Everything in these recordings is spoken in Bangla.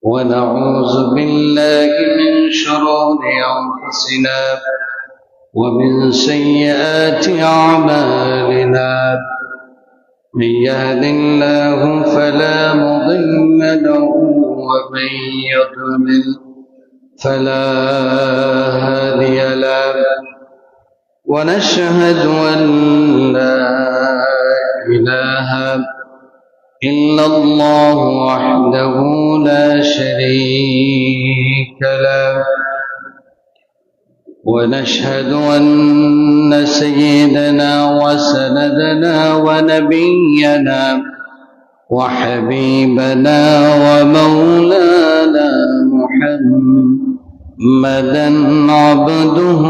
ونعوذ بالله من شرور أنفسنا ومن سيئات أعمالنا من يهد الله فلا مضل له ومن يضلل فلا هادي له ونشهد أن لا إله إلا الله وحده لا شريك له ونشهد أن سيدنا وسندنا ونبينا وحبيبنا ومولانا محمدا عبده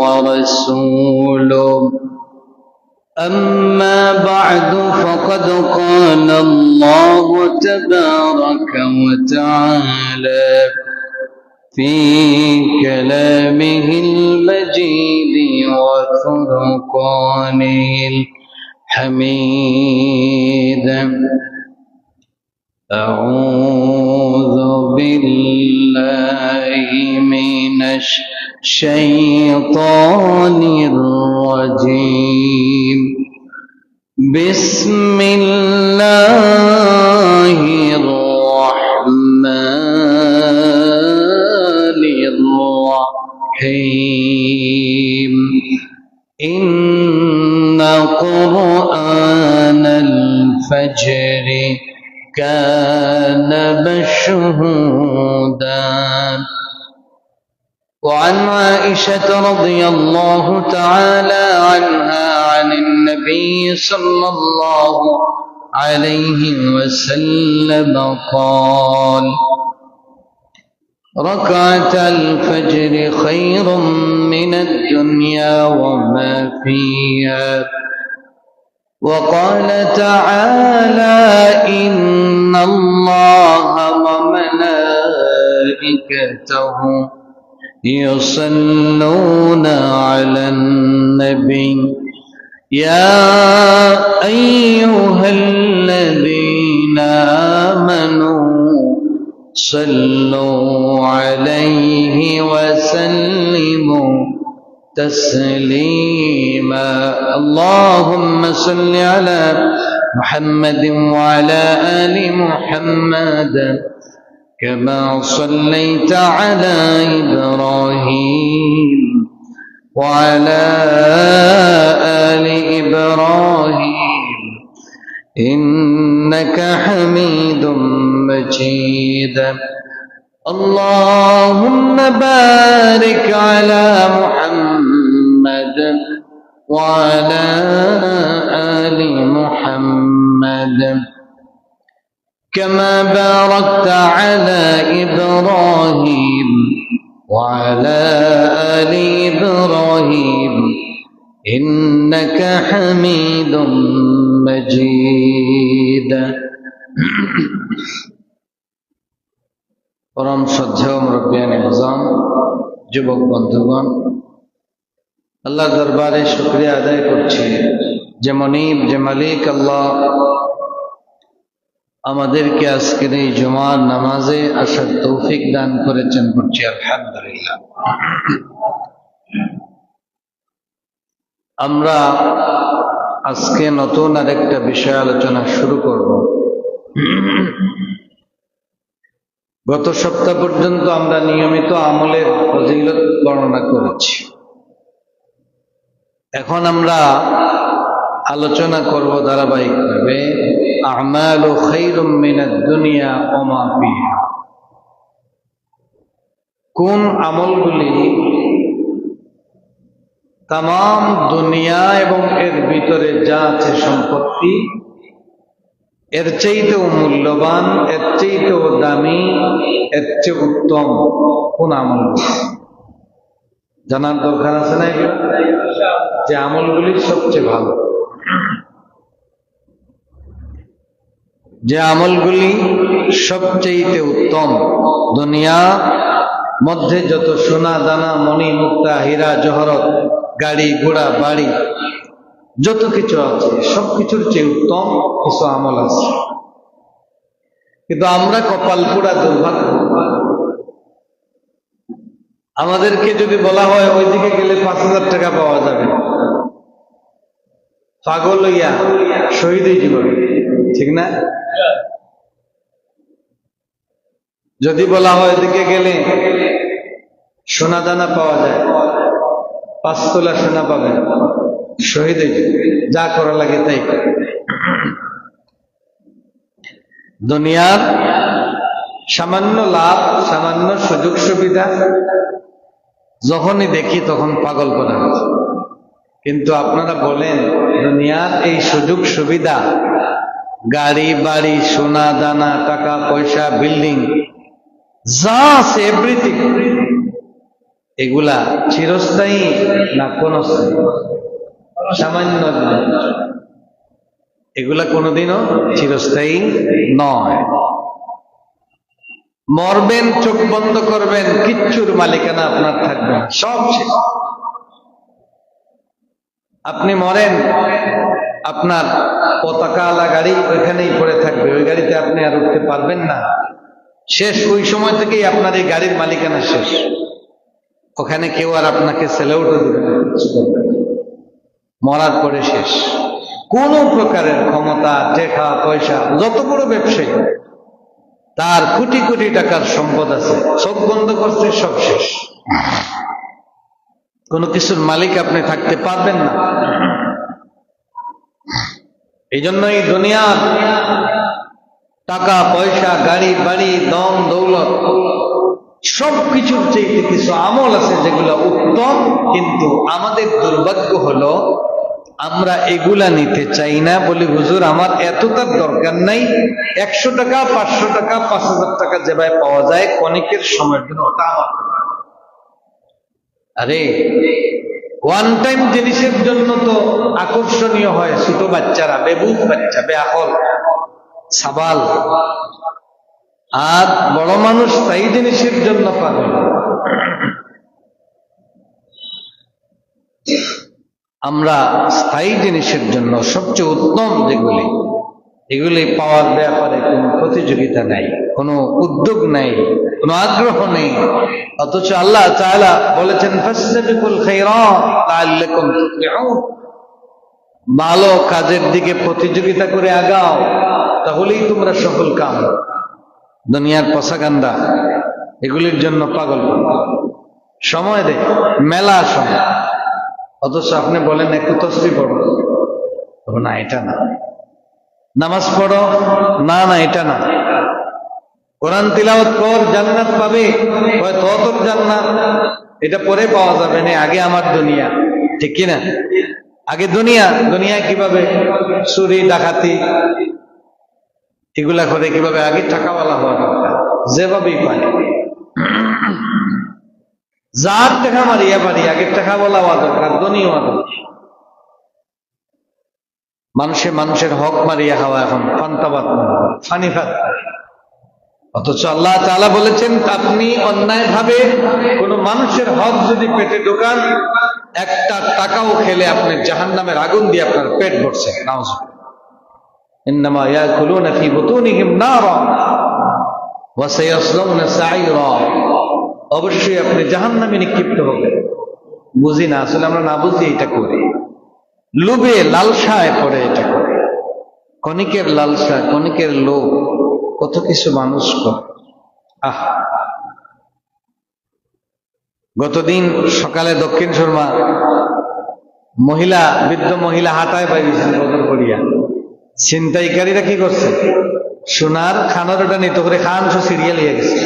ورسوله أما بعد فقد قال الله تبارك وتعالى في كلامه المجيد وفرقانه الحميد أعوذ بالله من الشيطان الرجيم بسم الله الرحمن الرحيم إن قرآن الفجر كان مشهودا وعن عائشة رضي الله تعالى عنها عن النبي صلى الله عليه وسلم قال ركعة الفجر خير من الدنيا وما فيها وقال تعالى إن الله وملائكته يصلون على النبي يا أيها الذين آمنوا صلوا عليه وسلموا تسليما اللهم صل على محمد وعلى آل محمد كما صليت على إبراهيم وعلى آل إبراهيم إنك حميد مجيد اللهم بارك على محمد وعلى آل محمد كما باركت على إبراهيم وعلى آل إبراهيم إنك حميد مجيد পরম শ্রদ্ধেয় মুরব্বিয়ান নিজাম যুবক বন্ধুগণ আল্লাহর দরবারে শুকরিয়া আদায় করছি যে মনিব যে মালিক আল্লাহ আমাদেরকে আজকের এই জুমার নামাজে আসার তৌফিক দান করেছেন বলছি আলহামদুলিল্লাহ। আমরা আজকে নতুন আরেকটা বিষয় আলোচনা শুরু করব। গত সপ্তাহ পর্যন্ত আমরা নিয়মিত আমলের ফজিলত বর্ণনা করেছি। এখন আমরা আলোচনা করব ধারাবাহিকভাবে আমালু খায়রুম মিনাদ দুনিয়া ওয়া মা ফিহা, কোন আমলগুলি তাম দুনিয়া এবং এর ভিতরে যা আছে সম্পত্তি এর চাইতেও মূল্যবান, এর চাইতেও দামি, এর চেয়ে উত্তম কোন আমল জানার দরকার আছে না? যে আমলগুলি সবচেয়ে ভালো, যে আমলগুলি সবচেয়ে উত্তম, দুনিয়া মধ্যে যত সোনা দানা মণি মুক্তা হীরা জহরত গাড়ি ঘোড়া বাড়ি যত কিছু আছে সবকিছুর চেয়ে উত্তম কিছু আমল আছে। কিন্তু আমরা কপাল পোড়া দুর্ভাগ্য। আমাদেরকে যদি বলা হয় ওইদিকে গেলে 5,000 টাকা পাওয়া যাবে, পাগল হইয়া শহীদ হয়ে জীবন, ঠিক না? যদি বলা হয় ওইদিকে গেলে সোনা দানা পাওয়া যায়, 5 তোলা সোনা পাবেন, শহীদ হয়ে যাবে, যা করা লাগে তাই। দুনিয়ার সামান্য লাভ, সামান্য সুযোগ সুবিধা যখনই দেখি তখন পাগল করা হচ্ছে। কিন্তু আপনারা বলেন দুনিয়ার এই সুযোগ সুবিধা, গাড়ি বাড়ি, সোনা দানা, টাকা পয়সা, বিল্ডিং, যা আছে এভরিথিং, এগুলা চিরস্থায়ী না ক্ষণস্থায়ী? সামান্য, এগুলা কোনোদিনও চিরস্থায়ী নয়। মরবেন, চোখ বন্ধ করবেন, কিচ্ছুর মালিকানা আপনার থাকবে না, সব শেষ। আপনি মরেন, আপনার পতাকাওয়ালা গাড়ি ওইখানেই পড়ে থাকবে, ওই গাড়িতে আপনি আর উঠতে পারবেন না, শেষ। ওই সময় থেকেই আপনার এই গাড়ির মালিকানা শেষ। ওখানে কেউ আর আপনাকে সেলেউটও দিবে না, মরার পরে শেষ। কোন প্রকারের ক্ষমতা, টাকা পয়সা, যত বড় ব্যবসায়ী, তার কোটি কোটি টাকার সম্পদ আছে, চোখ বন্ধ করছে, সব শেষ। কোন কিছুর মালিক আপনি থাকতে পারবেন না। এই জন্যই দুনিয়ার টাকা পয়সা, গাড়ি বাড়ি, দম দৌলত, সবকিছুর চাইতে কিছু আমল আছে যেগুলো উত্তম, কিন্তু আমাদের দুর্ভাগ্য হলো আমরা এগুলা নিতে চাই না। বলি হুজুর আমার এতটার দরকার নাই, 100 টাকা 500 টাকা 5,000 টাকা যেভাবে পাওয়া যায় ক্ষণিকের সময়ের জন্য, ওটা আমার। আরে ওয়ান টাইম জিনিসের জন্য তো আকর্ষণীয় হয় ছোট বাচ্চারা, বেবুজ বাচ্চা, বেআকল সাবাল, আর বড় মানুষ তাই জিনিসের জন্য পাগল। আমরা স্থায়ী জিনিসের জন্য, সবচেয়ে উত্তম যেগুলি, এগুলি পাওয়ার ব্যাপারে কোনো প্রতিযোগিতা নাই, কোনো উদ্যোগ নাই, কোনো আগ্রহ নেই। অথচ আল্লাহ তাআলা বলেছেন ফাসতাবিকুল খায়রাত লাআল্লাকুম তুফলিহুন, ভালো কাজের দিকে প্রতিযোগিতা করে আগাও, তাহলেই তোমরা সফল কাম। দুনিয়ার পছাগান্দা এগুলির জন্য পাগল সময় দেয়, মেলা সময়। অথচ আপনি বলেন একটু তসবিহ পড়ো, না এটা না। নামাজ পড়ো, না না এটা না। কোরআন তিলাওয়াত কর, জান্নাত পাবে, হয়তো তোর জান্নাত এটা পরে পাওয়া যাবে না, আগে আমার দুনিয়া, ঠিক কিনা? আগে দুনিয়া। দুনিয়া কিভাবে চুরি ডাকাতি এগুলা করে, কিভাবে আগে টাকাওয়ালা হওয়া দরকার, যেভাবেই পায়, যার টাকা মারিয়া পারি, আগে টাকাওয়ালা হওয়া দরকার, ধনী হওয়া দরকার। মানুষের হক মারিয়া খাওয়া এখন ফান্তাবাদ, ফানিফাত। অথচ আল্লাহ তাআলা বলেছেন আপনি অন্যায় ভাবে কোন মানুষের হক যদি পেটে ঢোকান, একটা টাকাও খেলে আপনি জাহান্নামের আগুন দিয়ে আপনার পেট ভরছে। নাউযুবিল্লাহ। ইন্নামা ইয়াকুলুনা ফি বুতুনিহিম নারা ওয়া সায়াসলাউনা সাঈরা, অবশ্যই আপনি জাহান্নামে নিক্ষিপ্ত হবেন। বুঝি না, আসলে আমরা না বুঝি এটা করি, লোভে লালসায় পড়ে এটা করে, ক্ষণিকের লালসা, ক্ষণিকের লোভ, কত কিছু মানুষ করে। গতদিন সকালে দক্ষিণ শর্মা বৃদ্ধ মহিলা হাঁটায় পাইছেন বদর করিয়া, ছিনতাইকারীরা কি করছে, সোনার খানার ওটা নিতে করে খানশো সিরিয়াল হয়ে গেছে,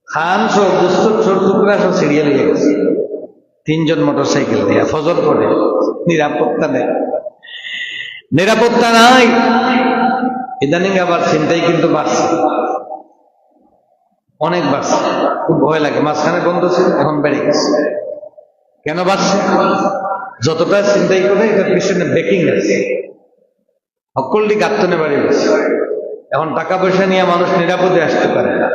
খানশো দুস্তর টুকরা সব সিরিয়াল হয়ে গেছে। 3 জন মোটর সাইকেল দিয়ে ফজর পড়ে, নিরাপত্তা নেই, নিরাপত্তা নাই। ইদানিং আবার ছিনতাই কিন্তু বাড়ছে, অনেক বাড়ছে, খুব ভয় লাগে। মাঝখানে বন্ধ ছিল, এখন বেড়ে গেছে। কেন বাড়ছে? যতটা ছিনতাই করে এটার পিছনে বেকিং আছে, সকলটি গাত্তনে বাড়ি গেছে। এখন টাকা পয়সা নিয়ে মানুষ নিরাপদে আসতে পারে না।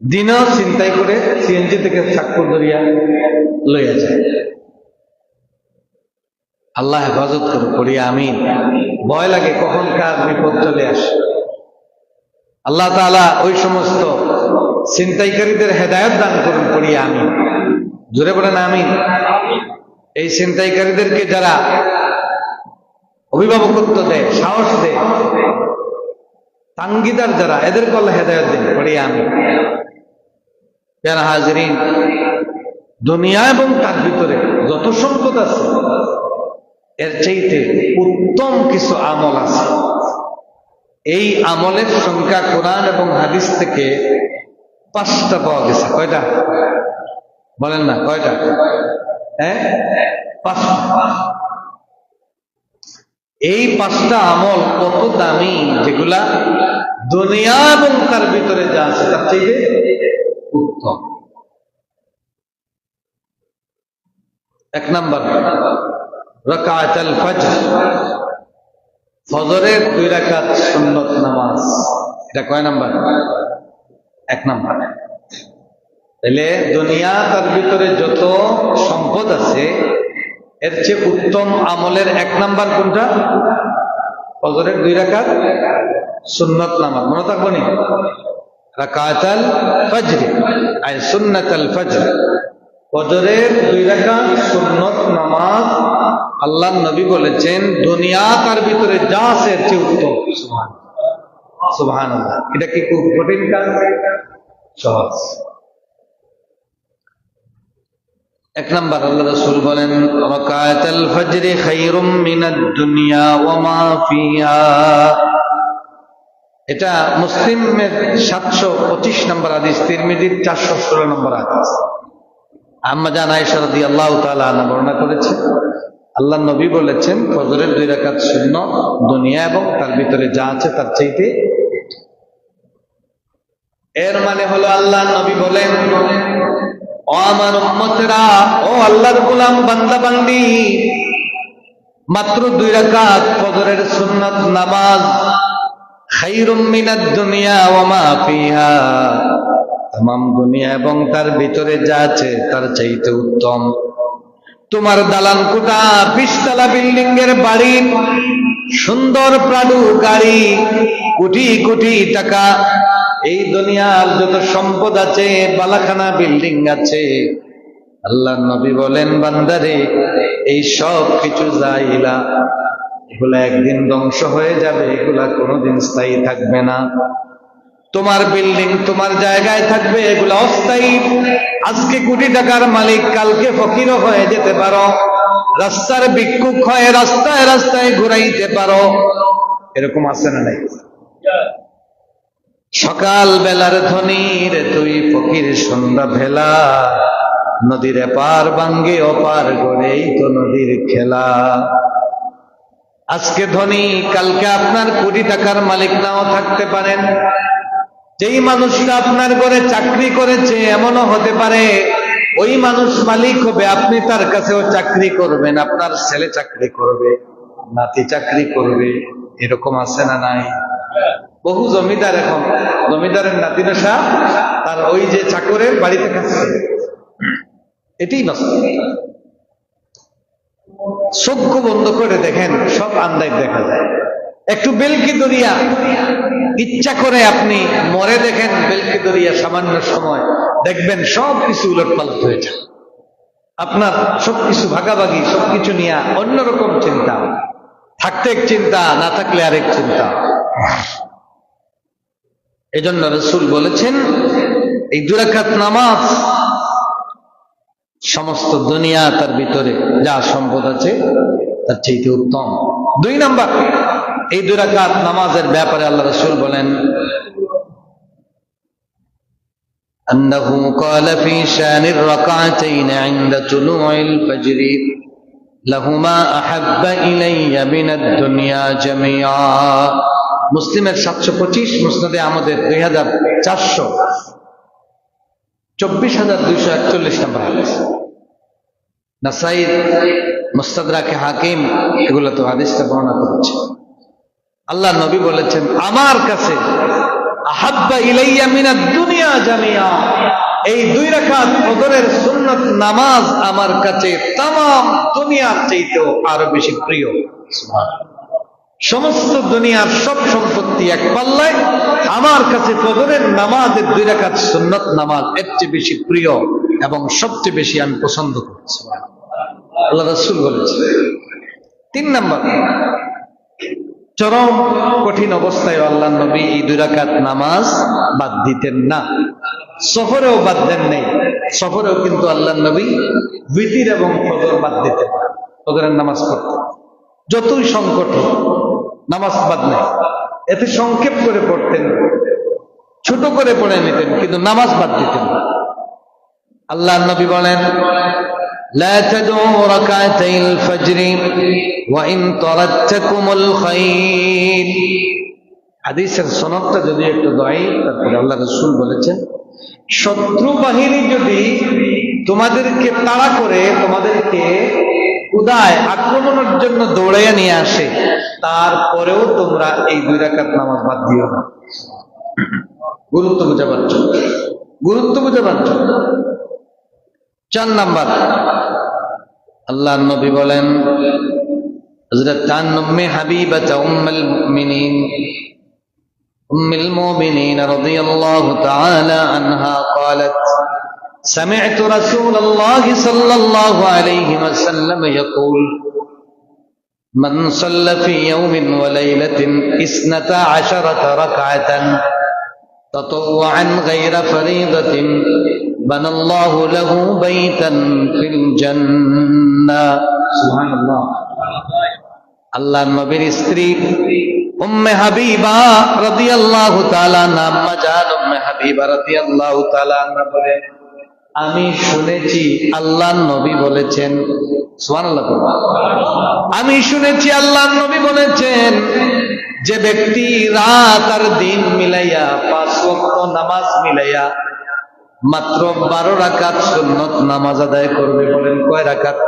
দিনও ছিনতাই করে সিএনজি থেকে চাকর ধরিয়া লইয়া যায়। আল্লাহ হেফাজত করে, আমিন। ভয় লাগে কখন কার বিপদ চলে আসে। আল্লাহ তাআলা ওই সমস্ত ছিনতাইকারীদের হেদায়েত দান করুন, পড়ি আমিন। জোরে বলেন আমিন। এই ছিনতাইকারীদেরকে যারা অভিভাবকত্ব দেয়, সাহস দেয়, তাঙ্গিদার যারা, এদেরকে আল্লাহ হেদায়েত দিন, পড়ি আমিন। প্যারা হাজরিন, দুনিয়া এবং তার ভিতরে যত সম্পদ আছে এর চাইতে উত্তম কিছু আমল আছে। এই আমলের সংখ্যা কোরআন এবং হাদিস থেকে 5টা পাওয়া গেছে। কয়টা বলেন না? কয়টা? হ্যাঁ, 5টা। এই 5টা আমল কত দামি, যেগুলা দুনিয়া এবং তার ভিতরে যা আছে তার চাইতে উত্তম। 1 নাম্বার, রাকাতুল ফজর, ফজরের 2 রাকাত সুন্নত নামাজ। এটা কয় নাম্বার? 1 নাম্বার। তাহলে দুনিয়া তার ভিতরে যত সম্পদ আছে এর চেয়ে উত্তম আমলের 1 নাম্বার কোনটা? ফজরের 2 রাকাত সুন্নত নামাজ। মনে থাকবো নি? রাকাতুল ফজর আই সুন্নাতুল ফজর, ফজরের 2 রাকাত সুন্নত নামাজ। আল্লাহর নবী বলেছেন দুনিয়া তার ভিতরে যা আছে এর চেয়ে উত্তম। সুবহানাল্লাহ। এটা কি খুব কঠিন কাজ? সহজ। 1 নাম্বার, আল্লাহ রাসূল বলেন রাকাতুল ফজর খায়রুম মিনাদ দুনিয়া ওয়া মা ফিহা। এটা মুসলিমের 725 নম্বর হাদিস, তিরমিজির 416 নম্বর হাদিস। আম্মা জান আয়েশা রাদিয়াল্লাহু তাআলা আনহা বর্ণনা করেছে, আল্লাহর নবী বলেছেন ফজরের 2 রাকাত সুন্নাত দুনিয়া এবং তার ভিতরে যা আছে তার চাইতে। এর মানে হলো আল্লাহর নবী বলেন, ও আমার উম্মতেরা, ও আল্লাহর গোলাম বান্দা বান্দি, মাত্র 2 রাকাত ফজরের সুন্নাত নামাজ খায়রুম মিনাদ দুনিয়া ওয়া মা ফিহা, তামাম দুনিয়া এবং তার ভিতরে যা আছে তার চাইতে উত্তম। তোমার দালান কোঠা, 20 তলা বিল্ডিং এর বাড়ি, সুন্দর প্রাডু গাড়ি, কোটি কোটি টাকা, এই দুনিয়ার যত সম্পদ আছে, বালাখানা বিল্ডিং আছে, আল্লাহর নবী বলেন বান্দারে এই সব কিছু যাইলা, এগুলা একদিন ধ্বংস হয়ে যাবে, এগুলা কোনোদিন স্থায়ী থাকবে না। তোমার বিল্ডিং তোমার জায়গায় থাকবে, এগুলা অস্থায়ী। আজকে কোটি টাকার মালিক, কালকে ফকিরও হয়ে যেতে পারো, রাস্তার ভিক্ষুক হয়ে রাস্তায় রাস্তায় ঘুরাইতে পারো। এরকম আছে না নাই? সকাল বেলার ধনীর তুই ফকির, সন্ধ্যা ভেলা নদীর এপার ভাঙ্গে ওপার গড়েই তো নদীর খেলা। আজকে ধনী, কালকে আপনার কোটি টাকার মালিক নাও থাকতে পারেন। যেই মানুষটা আপনার ঘরে চাকরি করেছে এমনও হতে পারে ওই মানুষ মালিক হবে, আপনি তার কাছেও চাকরি করবেন, আপনার ছেলে চাকরি করবে, নাতি চাকরি করবে। এরকম আছে না নাই? বহু জমিদার, এখন জমিদারের নাতি নেশা, তার ওই যে চাকরের বাড়িতে খাচ্ছে। এটাই নষ্ট। চক্ষু বন্ধ করে দেখেন, সব আন্দাজ দেখা যায়। একটু বেলকি দরিয়া ইচ্ছা করে আপনি মরে দেখেন, বেলকি দরিয়া সামান্য সময় দেখবেন সব কিছু উলটপালট হয়ে যায়। আপনার সবকিছু ভাগাভাগি, সবকিছু নিয়ে অন্যরকম চিন্তা, থাকতে এক চিন্তা, না থাকলে আরেক চিন্তা। এজন্য রাসূল বলেছেন এই 2 রাকাত নামাজ সমস্ত দুনিয়া তার ভিতরে যা সম্পদ আছে তার চাইতে উত্তম। 2 নাম্বার, এই 2 রাকাত নামাজের ব্যাপারে আল্লাহ রাসূল বলেন আন্নাহু ক্বালা ফি শানির রাকাতাইন ইনদা তুলুইল ফজর লাহুমা আহাব্বা ইলাইয়া মিনাদ দুনিয়া জামিআ। মুসলিমের 725, মুসনাদে আহমদের 24,241 নম্বর হাদিস, নাসাই মুস্তাদরাকে হাকিম এগুলো তো হাদিসটা বর্ণনা করেছে। আল্লাহ নবী বলেছেন আমার কাছে আহাব্বা ইলাইয়া মিনাদ দুনিয়া জামিআ, এই 2 রাকাত ফজরের সুন্নাত নামাজ আমার কাছে তামাম দুনিয়ার চাইতেও আরো বেশি প্রিয়। সুবহানাল্লাহ। সমস্ত দুনিয়ার সব সম্পত্তি এক পাল্লায়, আমার কাছে ফজরের নামাজের 2 রাকাত সুন্নত নামাজ এর চেয়ে বেশি প্রিয় এবং সবচেয়ে বেশি আমি পছন্দ করছি। আল্লাহ রাসূল বলেছেন। 3 নাম্বার, চরম কঠিন অবস্থায় আল্লাহ নবী এই 2 রাকাত নামাজ বাদ দিতেন না, সফরেও বাদ দেন নেই। সফরেও কিন্তু আল্লাহ নবী বিতির এবং ফজর বাদ দিতেন না, ফজরের নামাজ পড়তেন। যতই সংকট হোক নামাজ বাদ নেই, এতে সংক্ষেপ করে পড়তেন, ছোট করে পড়ে নিতেন, কিন্তু নামাজ বাদ দিতেন না। আল্লাহ নবী বলেন, لا تدعوا ركعتي الفجر وإن طردتكم الخيل। হাদিসের সনদটা যদি একটু দায়ীফ, তারপরে আল্লাহ রাসূল বলেছেন, শত্রু বাহিনী যদি তোমাদেরকে তাড়া করে, তোমাদেরকে উদায় আক্রমণের জন্য দৌড়াইয়া নিয়ে আসে, তারপরেও তোমরা এই 2 রাকাত নামাজ বাদ দিও না। গুরুত্ব বুঝে পাচ্ছ, গুরুত্ব বুঝে পাচ্ছ। 4 নাম্বার, আল্লাহ নবী বলেন, হযরত উম্মে হাবিবা উম্মুল মুমিনিন রাদিয়াল্লাহু তাআলা আনহা قالت سمعت رسول الله صلى الله عليه وسلم يقول من صلى في يوم وليلة 12 ركعة تطوعا غير فريضة بنى الله له بيتا في الجنة। سبحان الله। আল্লাহ নবীর স্ত্রী উম্মে হাবিবা রাদিয়াল্লাহু তাআলা আনহা, আম্মা জান উম্মে হাবিবা রাদিয়াল্লাহু তাআলা আনহা বলেন, আমি শুনেছি আল্লাহর নবী বলেছেন, সুবহানাল্লাহ, আমি শুনেছি আল্লাহর নবী বলেছেন, যে ব্যক্তি রাত আর দিন মিলাইয়া 5 ওয়াক্ত নামাজ মিলাইয়া মাত্র 12 রাকাত সুন্নত নামাজ আদায় করবে। বলেন কয় রাকাত?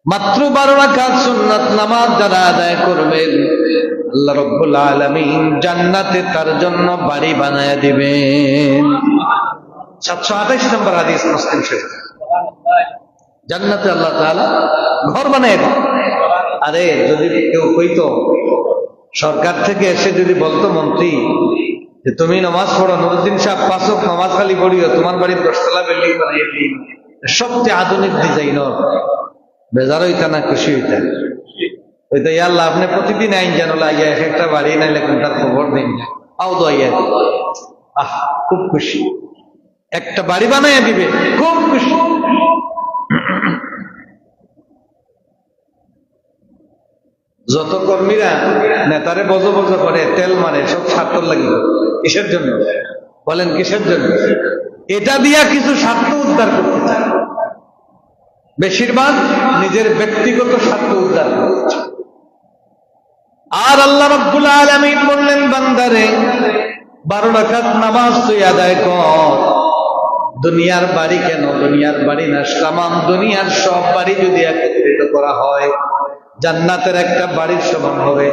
মাত্র 12 রাকাত সুন্নাত নামাজ যারা আদায় করবেন, আল্লাহ রাব্বুল আলামিন জান্নাতে তার জন্য বাড়ি বানায়া দিবেন। 728 নম্বর হাদিস, মুসলিম শরীফ। জান্নাতে আল্লাহ তাআলা ঘর বানায় দিবেন। আরে যদি কেউ কইতো, সরকার থেকে এসে যদি বলতো, মন্ত্রী যে তুমি নামাজ পড়ো, নুরুদ্দিন সাহেব 5 ওয়াক্ত নামাজ খালি পড়িও, তোমার বাড়ির 10 তলা বিল্ডিং বানিয়ে দিই, সবচেয়ে আধুনিক ডিজাইনর, বেজার হইতা না, খুশি হইতা? হইতা, ইয়া আল্লাহ আপনি প্রতিদিন আইন জানলা আইয়া এক একটা বাড়ি নাইলে তার খবর দিন, আও তো আইয়া, আহ খুব খুশি, একটা বাড়ি বানাইয়া দিবে, খুব খুশি। যত কর্মীরা নেতারে বজো বজো করে, তেল মারে, সব স্বার্থ লাগি। কিসের জন্য বলেন? কিসের জন্য? এটা দিয়া কিছু স্বার্থ উদ্ধার করতে চায়, বেশিরভাগ নিজের ব্যক্তিগত স্বার্থ উদ্ধার করতে চায়। আর আল্লাহ রাব্বুল আলামিন বললেন, বান্দারে 12 রাকাত নামাজ তুই আদায় কর। দুনিয়ার বাড়ি কেন? দুনিয়ার বাড়ি না, তামাম দুনিয়ার সব বাড়ি যদি একত্রিত করা হয়, জান্নাতের একটা বাড়ির সমান হবে।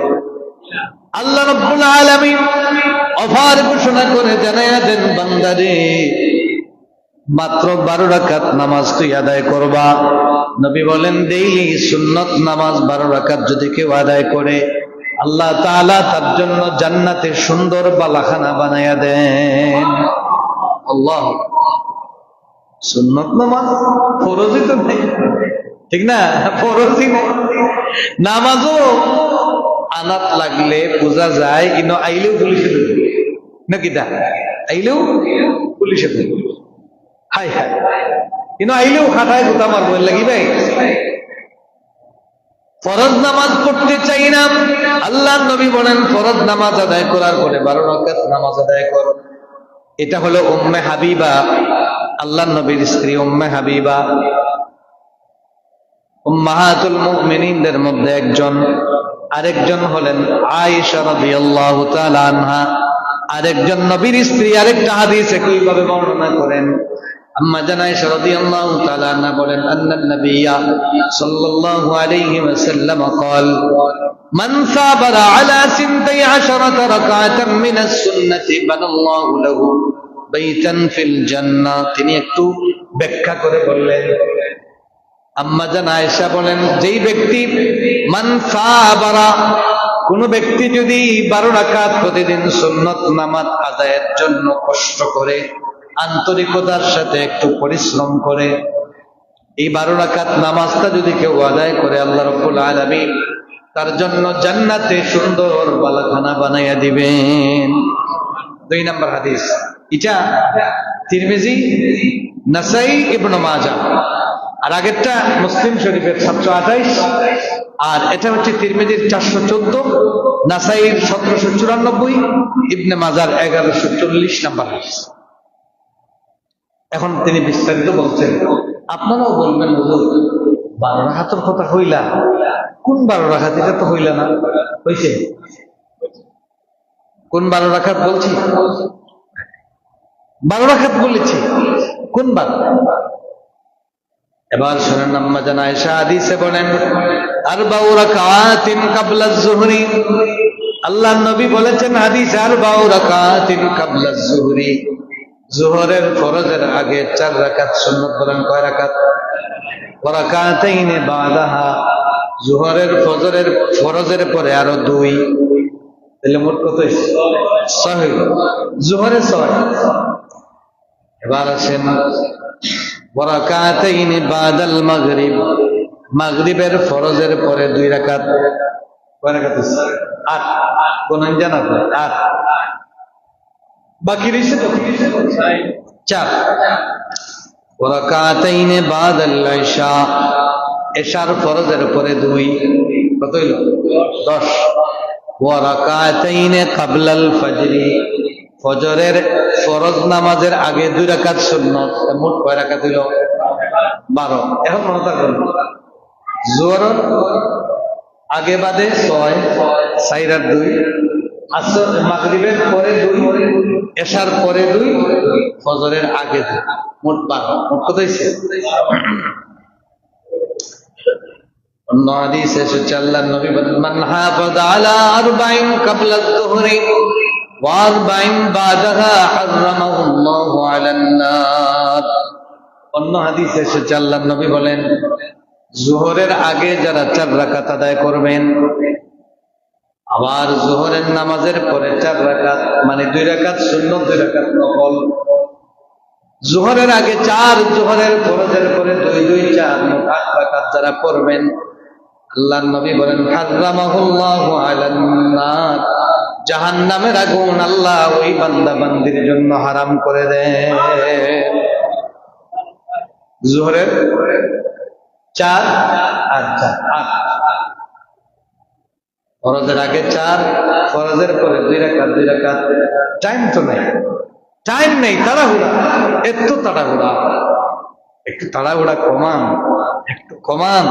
আল্লাহ রাব্বুল আলামিন অফার ঘোষণা করে জানায়া দেন, বান্দারে মাত্র 12 রাকাত নামাজ তুই আদায় করবা। নবী বলেন, ডেইলি সুন্নত নামাজ 12 রাকাত যদি কেউ আদায় করে, আল্লাহ তাআলা তার জন্য জান্নাতে সুন্দর বালাখানা বানায়া দেন। আল্লাহ, সুন্নত নামাজ ফরজই তো নেই, ঠিক না? ফরজই নেই। নামাজও আনাত লাগলে বোঝা যায়, কিন্তু আইলেও পুলিশে ধরবে নাকি? দা আইলেও পুলিশে ধরবে, হাই হাই, কিন্তু আইলেও খাটায় গোতা মারবো লাগি ভাই। ফরজ নামাজ পড়তে চাই না, আল্লাহ নবী বলেন ফরজ নামাজ আদায় করার পরে 12 রাকাত নামাজ আদায় কর। এটা হলো উম্মে হাবিবা, আল্লাহ নবীর স্ত্রী উম্মে হাবিবা, উম্মাহাতুল মুমিনিনদের মধ্যে একজন। আরেকজন হলেন আয়েশা রাদিয়াল্লাহু তাআলা আনহা, আরেকজন নবীর স্ত্রী। আরেকটা হাদিসে কিভাবে বর্ণনা করেন, আম্মা জান আয়েশা রাদিয়াল্লাহু তাআলা আনহা বলেন, আন্নান নবিয়্যা সাল্লাল্লাহু আলাইহি ওয়াসাল্লাম قال من صبر على 12 রাকাতান মিনাস সুন্নাতি বানাল্লাহু লাহু বাইতান ফিল জান্নাহ। তিনি একটু ব্যাখ্যা করে বললেন, আম্মা জান আয়েশা বলেন, যেই ব্যক্তি মান সাবারা, কোন ব্যক্তি যদি 12 রাকাত প্রতিদিন সুন্নত নামাজ আদায়ের জন্য কষ্ট করে, আন্তরিকতার সাথে একটু পরিশ্রম করে, এই 12 রাকাত নামাজটা যদি কেউ আদায় করে, আল্লাহ রাব্বুল আলামিন তার জন্য জান্নাতে সুন্দর বালাখানা বানাইয়া দিবেন। 2 নম্বর হাদিস, এটা তিরমিজি, নাসাই, ইবনে মাজাহ। আর আগেরটা মুসলিম শরীফের 728, আর এটা হচ্ছে তিরমিজির 414, নাসাইর 1794, ইবনে মাজার 1140 নম্বর হাদিস। এখন তিনি বিস্তারিত বলছেন, আপনারাও বলবেন হুজুর 12 রাকাতের কথা হইলা, কোন 12 রাকাত? এটা তো হইলা না, হইছে? কোন 12 রাকাত বলছি? 12 রাকাত বলেছি, কোন 12? এবার শুনেন, আম্মা জান আয়েশা হাদিসে বলেন, 4 রাকাতিন ক্বাবলা যুহরি, আল্লাহর নবী বলেছেন হাদিসে, 4 রাকাতিন ক্বাবলা যুহরি, যোহরের ফরজের আগে 4 রাকাত সুন্নাত। বলেন কয় রাকাত? ওয়া রাকাতাইনে বাদাহা, যোহরের ফরজের পরে আরো 2, তাহলে মোট কত হইছে? 6। যোহরে 6। এবার আসেন, ওয়া রাকাতাইনে বাদাল মাগরিব, মাগরিবের ফরজের পরে 2 রাকাত। কয় রাকাত হইছে? 8। কোন জানা? 8। বাকি রয়েছে 4। ওয়া রাকাতাইনে বাদাল ইশা, ইশার ফরজের পরে 2, কত হইল? 10। ওয়া রাকাতাইনে ক্বাবলাল ফজরি, ফজরের ফরজ নামাজের আগে 2 রাকাত সুন্নাত। মোট কয় রাকাত হইল? 12। এখন মনে থাকবে, যোহরের আগে বাদে 6, 4 আর 2, আসর মাগরিবের পরে 2, এশার পরে 2, ফজরের আগে 2, মোট 12। মোট কত হইছে? অন্য হাদিসে এসেছে, আল্লাহর নবী বলেন, মান হাফাযা আলা 40 ক্বাবলা যুহরি ওয়া 40 বাদাহা হারামাহুল্লাহু আলান নার। অন্য হাদিসে এসেছে, আল্লাহর নবী বলেন, যোহরের আগে যারা 4 রাকাত আদায় করবেন, আবার যোহরের নামাজের পরে 4 রাকাত, মানে 2 রাকাত সুন্নাত, 2 রাকাত নফল। যোহরের আগে 4, যোহরের ফরজের পরে 2, 2, 4, মোট 8 রাকাত যারা পড়বেন, আল্লাহর নবী বলেন, হারামাহুল্লাহু আলান নার, জাহান্নামের আগুন আল্লাহ ওই বান্দা বান্দির জন্য হারাম করে দেন। যোহরের 4 আর 4, 8। ফরজের আগে 4, ফরজের পরে 2 রাকাত, 2 রাকাত। টাইম তো নাই, টাইম নেই, তাড়াহুড়া, এত তাড়াহুড়া, একটু তাড়াহুড়া কমান, একটু কমান।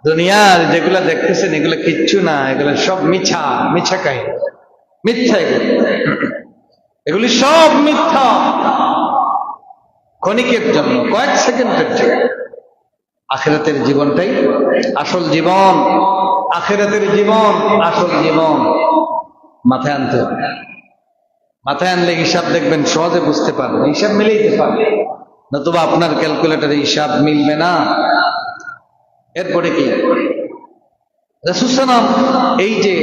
দুনিয়ার যেগুলা দেখতেছেন এগুলো কিচ্ছু না, এগুলো সব মিছা, মিছা কাহিনী, মিথ্যা। এগুলি সব মিথ্যা, ক্ষণিকের জন্য, কয়েক সেকেন্ডের জন্য। আখিরাতের জীবনটাই আসল জীবন, আখিরাতের জীবন আসল জীবন। মাথায় আনতে হবে, মাথায় আনলে হিসাব দেখবেন সহজে বুঝতে পারবেন, হিসাব মিলাইতে পারবেন, নতুবা আপনার ক্যালকুলেটরে হিসাব মিলবে না। এরপরে কি রাসূল সাল্লাল্লাহু আলাইহি ওয়াসাল্লাম, এই যে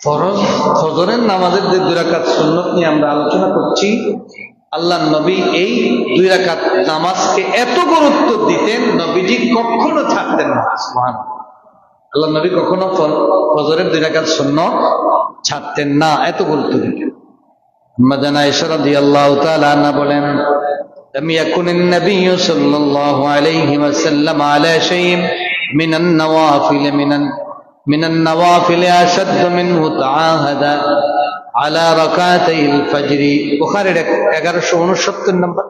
ফরজ ফজরের নামাজের যে 2 রাকাত সুন্নাত নিয়ে আমরা আলোচনা করছি, আল্লাহর নবী এই 2 রাকাত নামাজকে এত গুরুত্ব দিতেন, নবীজি কখনো ছাড়তেন না। সুবহানাল্লাহ, আল্লাহর নবী কখনো ফজরের 2 রাকাত সুন্নাত ছাড়তেন না, এত গুরুত্ব দিতেন। আম্মা জান আয়েশা রাদিয়াল্লাহু তাআলা আনহা বলেন, لم يكن النبي صلى الله عليه وسلم على شيء من النوافل أشد منه تعاهدا على ركعتي الفجر। বুখারীর 1169 নম্বর,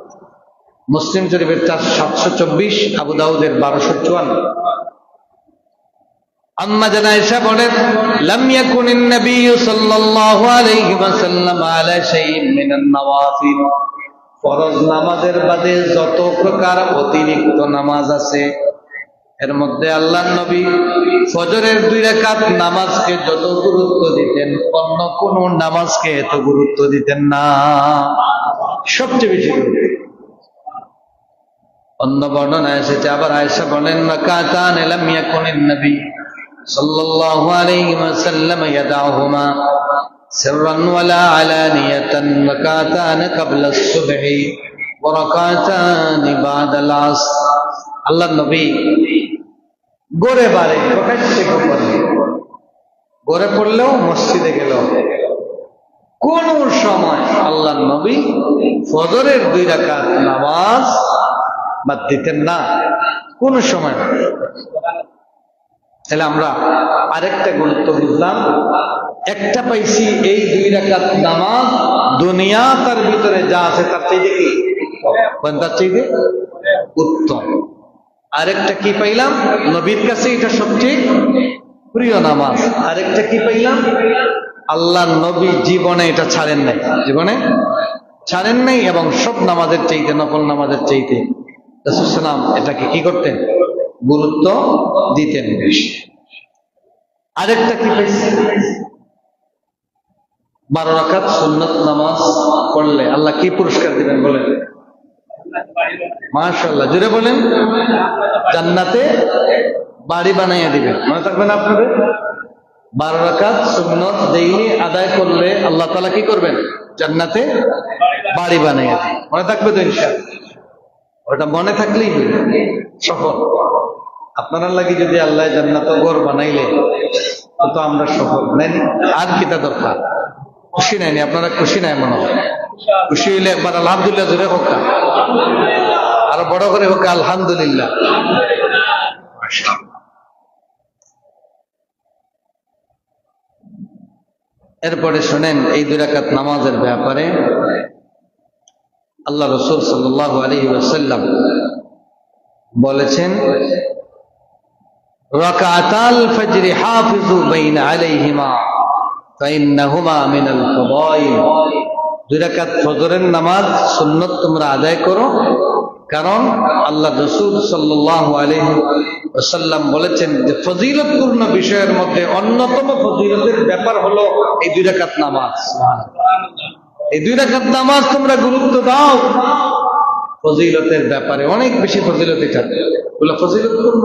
মুসলিম শরীফের 724, আবু দাউদের 1254। আম্মা জান আয়েশা বলেন, لم يكن النبي صلى الله عليه وسلم على شيء من النوافل, ফরজ নামাজের বাদে যত প্রকার অতিরিক্ত নামাজ আছে, এর মধ্যে আল্লাহর নবী ফজরের 2 রাকাত নামাজকে যত গুরুত্ব দিতেন, অন্য কোন নামাজকে এত গুরুত্ব দিতেন না, সবচেয়ে বেশি গুরুত্ব। অন্য বর্ণনায় এসেছে আবার আয়েশা বলেন রাকাতান লাম ইয়াকুনিন নবী সাল্লাল্লাহু আলাইহি ওয়াসাল্লাম ইয়াদাহুমা সিররান ওয়ালা আলানিয়াতান রাকাতান ক্বাবলা আস-সুবহি ওয়া রাকাতান বা'দাল আসর। আল্লাহর নবী গড়ে বাড়ে প্রকাশ্যে গোপনে গড়ে পড়লেও মসজিদে গেল কোন সময় আল্লাহর নবী ফজরের 2 রাকাত নামাজ বাদ দিতেন না, কোন সময়। তাহলে আমরা আরেকটা গুরুত্ব বুঝলাম, একটা পাইছি এই 2 রাকাত নামাজ দুনিয়া তার ভিতরে যা আছে তার চাইতে কি তার চাইতে উত্তম। আরেকটা কি পাইলাম, নবীর কাছে এটা সবচেয়ে প্রিয় নামাজ। আরেকটা কি পাইলাম, আল্লাহ নবী জীবনে এটা ছাড়েন নাই, জীবনে ছাড়েন নাই, এবং সব নামাজের চাইতে, নফল নামাজের চাইতে রাসূল সাল্লাল্লাহু আলাইহি ওয়াসাল্লাম এটাকে কি করতেন, গুরুত্ব দিতেন বেশি। আরেকটা কি পাইছি, 12 রাকাত সুন্নাত নামাজ পড়লে আল্লাহ কি পুরস্কার দিবেন বলেন? মাশাআল্লাহ, জোরে বলেন, জান্নাতে বাড়ি বানাইয়া দিবেন। মনে থাকবে না আপনাদের? 12 রাকাত সুন্নাত ডেইলি আদায় করলে আল্লাহ তাআলা কি করবেন? জান্নাতে বাড়ি বানাইয়া দিবেন। মনে থাকবে তো ইনশাআল্লাহ? ওটা মনে থাকলেই সফল। আপনারা লাগি যদি আল্লাহ জান্নাত ঘর বানাইলে তো আমরা সফল নেন। আর কিটা দরকার? খুশি নাইনি? আপনারা খুশি নাই মনে হয়? খুশি হইলে একবার আলহামদুলিল্লাহ জোরে হোক, আরো বড় করে হোক আলহামদুলিল্লাহ। এরপরে শোনেন এই 2 রাকাত নামাজের ব্যাপারে আল্লাহ রাসূল সাল্লাল্লাহু আলাইহি ওয়াসাল্লাম বলেছেন, রাকাতাল ফজর হাফিজু বাইনা আলাইহিমা ফাইন্নাহুমা মিনাল ফাদাইল। 2 রাকাত ফজরের নামাজ সুন্নাত তোমরা আদায় করো, কারণ আল্লাহ রাসূল সাল্লাল্লাহু আলাইহি ওয়াসাল্লাম বলেছেন যে ফজিলতপূর্ণ বিষয়ের মধ্যে অন্যতম ফজিলতের ব্যাপার হলো এই 2 রাকাত নামাজ। এই 2 রাকাত নামাজ তোমরা গুরুত্ব দাও, ফজিলতের ব্যাপারে অনেক বেশি ফজিলত, এটা বলে ফজিলতপূর্ণ।